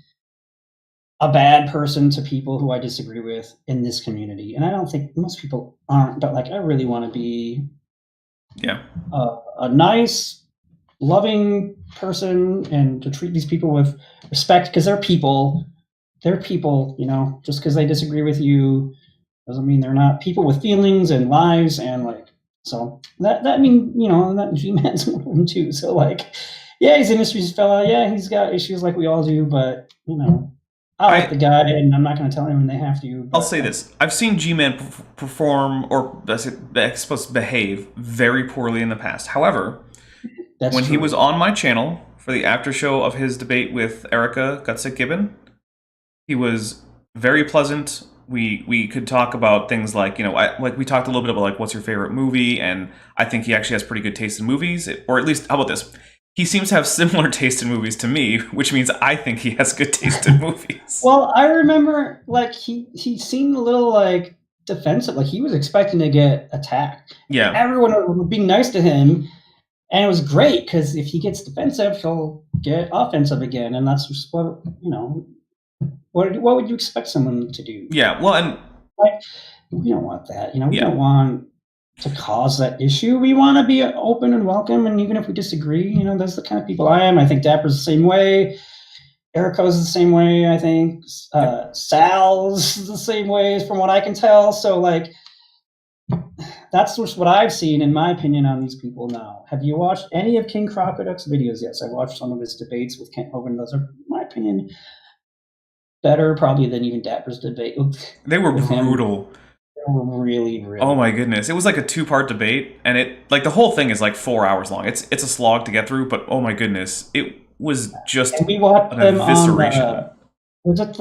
a bad person to people who I disagree with in this community. And I don't think most people aren't, but like, I really want to be a nice, loving person, and to treat these people with respect, because they're people. They're people, just because they disagree with you doesn't mean they're not people with feelings and lives, and like, so that that G-Man's one of them too. So like, yeah, he's an issues fella. Yeah, he's got issues like we all do, but I like the guy, and I'm not going to tell anyone they have to. I'll say this. I've seen G-Man perform, or I suppose behave, very poorly in the past. However, That's when true. he was on my channel for the after show of his debate with Erica Gutsick Gibbon, he was very pleasant. We could talk about things like, like we talked a little bit about like what's your favorite movie, and I think he actually has pretty good taste in movies, or at least, how about this? He seems to have similar taste in movies to me, which means I think he has good taste in movies. Well, I remember like he seemed a little like defensive, like he was expecting to get attacked. Yeah. Everyone was being nice to him, and it was great because if he gets defensive, he'll get offensive again, and that's just what What would you expect someone to do? Yeah, well, and like, we don't want that. We don't want to cause that issue. We want to be open and welcome, and even if we disagree, that's the kind of people I am. I think Dapper's the same way. Erica's the same way, I think. Sal's the same way, from what I can tell. So, like, that's just what I've seen, in my opinion, on these people now. Have you watched any of King Crocodile's videos? Yes, I watched some of his debates with Kent Hovind. Those are, in my opinion, better probably than even Dapper's debate. They were brutal. They were really, really. Oh my goodness! It was like a 2-part debate, and the whole thing is like 4 hours long. It's a slog to get through, but oh my goodness, it was just and we watched an them evisceration. on was it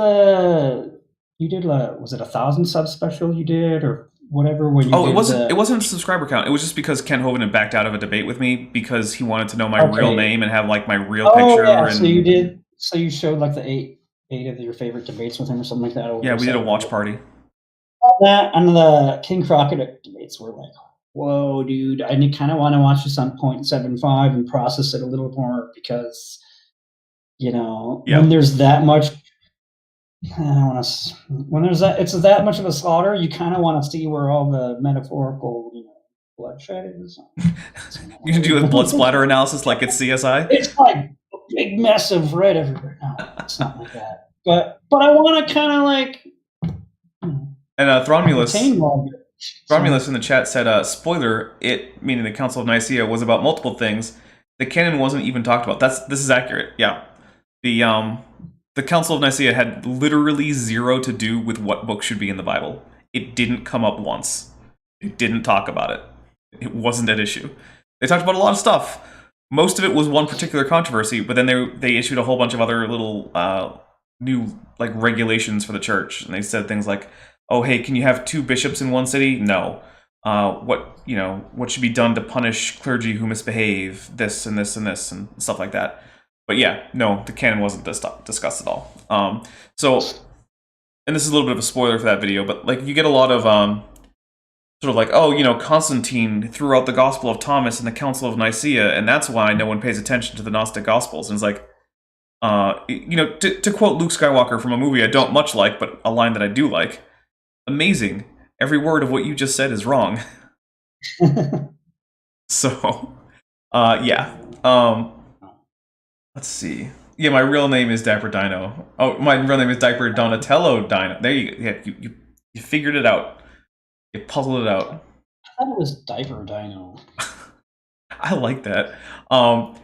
you did was it 1,000 sub special you did or whatever? When you it wasn't a subscriber count. It was just because Ken Hovind had backed out of a debate with me because he wanted to know my real name and have like my real picture. Yeah. And So you did. So you showed like the eight of your favorite debates with him or something like that. Yeah, we did a watch party. That and the King Crocodile debates were like, whoa, dude! I kind of want to watch this on 0.75 and process it a little more because, when there's that much, I don't want to. When it's that much of a slaughter, you kind of want to see where all the metaphorical, bloodshed is. You can do a blood splatter analysis like it's CSI. It's like a big mess of red everywhere. No, it's not like that. But I want to kind of like. And Thronmulus in the chat said, spoiler, it, meaning the Council of Nicaea, was about multiple things. The canon wasn't even talked about. This is accurate, yeah. The Council of Nicaea had literally zero to do with what book should be in the Bible. It didn't come up once. It didn't talk about it. It wasn't an issue. They talked about a lot of stuff. Most of it was one particular controversy, but then they issued a whole bunch of other little new like regulations for the church, and they said things like, oh, hey, can you have 2 bishops in one city? No. What should be done to punish clergy who misbehave? This and this and this and stuff like that. But yeah, no, the canon wasn't discussed at all. And this is a little bit of a spoiler for that video, but like you get a lot of sort of like, Constantine threw out the Gospel of Thomas in the Council of Nicaea, and that's why no one pays attention to the Gnostic Gospels. And it's like, to quote Luke Skywalker from a movie I don't much like, but a line that I do like. Amazing. Every word of what you just said is wrong. So, yeah. Let's see. Yeah, my real name is Dapper Dino. Oh, my real name is Diaper Donatello Dino. There you go. Yeah, you figured it out. You puzzled it out. I thought it was Diaper Dino. I like that.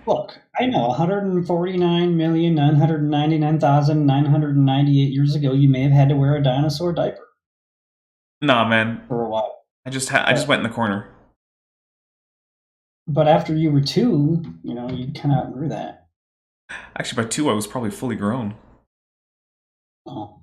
Look, I know 149,999,998 years ago, you may have had to wear a dinosaur diaper. Nah, man. For a while. I just went in the corner. But after you were 2, you kind of outgrew that. Actually, by 2, I was probably fully grown. Oh.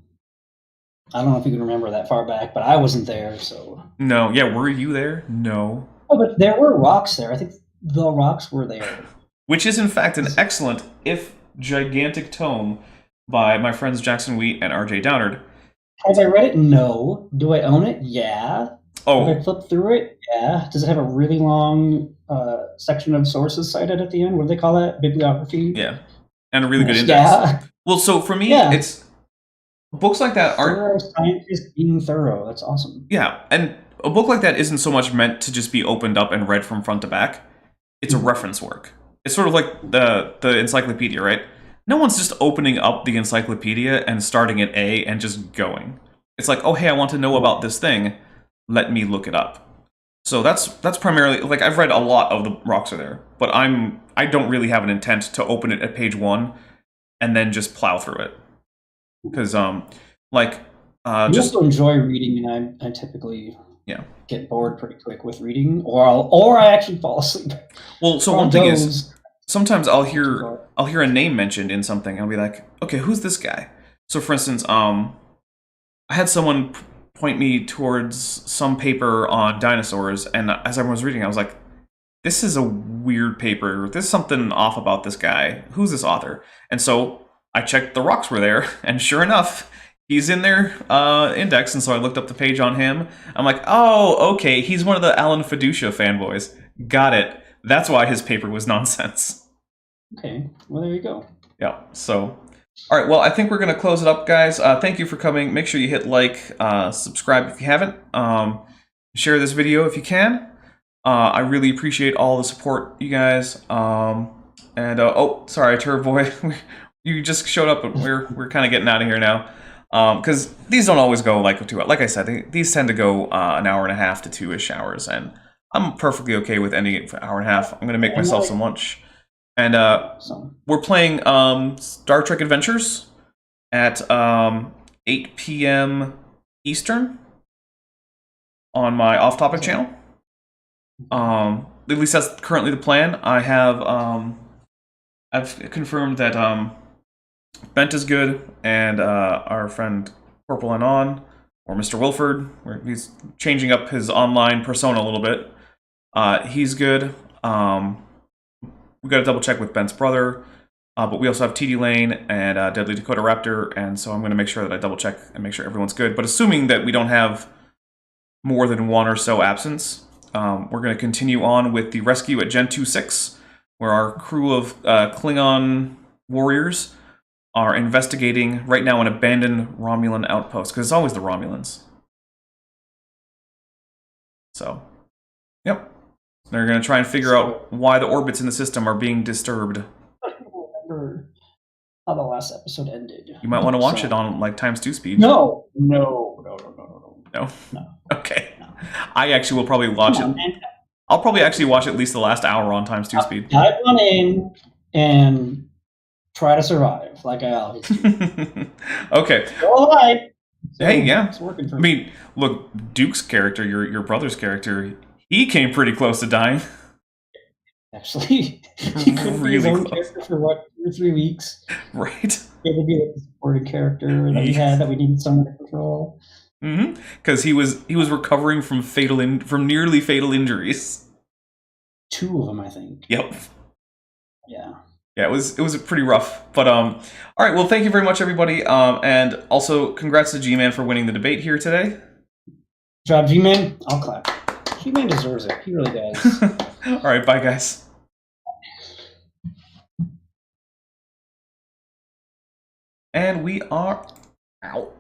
I don't know if you can remember that far back, but I wasn't there, so. No, yeah, were you there? No. Oh, but there were rocks there. I think the rocks were there. Which is, in fact, an excellent, if gigantic tome by my friends Jackson Wheat and RJ Downard. Have I read it? No. Do I own it? Yeah. Oh. Have I flipped through it? Yeah. Does it have a really long section of sources cited at the end? What do they call that? Bibliography? Yeah. And a really good index. Yeah. Well, so for me, it's books like that aren't... Thorough scientist being thorough. That's awesome. Yeah. And a book like that isn't so much meant to just be opened up and read from front to back. It's a reference work. It's sort of like the encyclopedia, right? No one's just opening up the encyclopedia and starting at A and just going. It's like, oh, hey, I want to know about this thing. Let me look it up. So that's primarily, like, I've read a lot of the rocks are there, but I don't really have an intent to open it at page 1 and then just plow through it. Because, you also enjoy reading, and I typically get bored pretty quick with reading, or I actually fall asleep. Well, so one thing is, sometimes I'll hear a name mentioned in something. I'll be like, okay, who's this guy? So, for instance, I had someone point me towards some paper on dinosaurs, and as I was reading, I was like, this is a weird paper. There's something off about this guy. Who's this author? And so I checked the rocks were there, and sure enough, he's in their index, and so I looked up the page on him. I'm like, oh, okay, he's one of the Alan Fiducia fanboys. Got it. That's why his paper was nonsense. Okay, well, there you go. Yeah, so... All right, well, I think we're going to close it up, guys. Thank you for coming. Make sure you hit like, subscribe if you haven't. Share this video if you can. I really appreciate all the support, you guys. Oh, sorry, Turbo Boy. You just showed up, but we're kind of getting out of here now. Because these don't always go like 2 hours. Like I said, these tend to go an hour and a half to 2-ish hours, and I'm perfectly okay with ending it for an hour and a half. I'm going to make myself some lunch. And we're playing Star Trek Adventures at 8 p.m. Eastern on my off-topic channel. At least that's currently the plan. I have I've confirmed that Bent is good, and our friend Corporal Anon, or Mr. Wilford, where he's changing up his online persona a little bit. He's good. We got to double check with Ben's brother, but we also have TD Lane and Deadly Dakota Raptor, and so I'm going to make sure that I double check and make sure everyone's good. But assuming that we don't have more than one or so absence, we're going to continue on with the rescue at Gen 2-6, where our crew of Klingon warriors are investigating right now an abandoned Romulan outpost, because it's always the Romulans. So, yep. They're going to try and figure out why the orbits in the system are being disturbed. I don't remember how the last episode ended. You might want to watch it on like ×2 speed. No. No? Okay. No. I actually will probably watch it. Man. I'll probably actually watch at least the last hour on ×2 speed. Dive on in and try to survive like I always do. Okay. Go alive. So hey, yeah. It's working for me. I mean, look, Duke's character, your brother's character, he came pretty close to dying. Actually, he couldn't be his own character for what, 2 or 3 weeks. Right. It would be like a supporting character that we had that we needed someone to control. Mm-hmm. Because he was recovering from nearly fatal injuries. 2 of them, I think. Yep. Yeah. Yeah, it was pretty rough. But all right, well, thank you very much, everybody. And also, congrats to G-Man for winning the debate here today. Good job, G-Man. I'll clap. G-Man deserves it. He really does. All right, bye, guys. And we are out.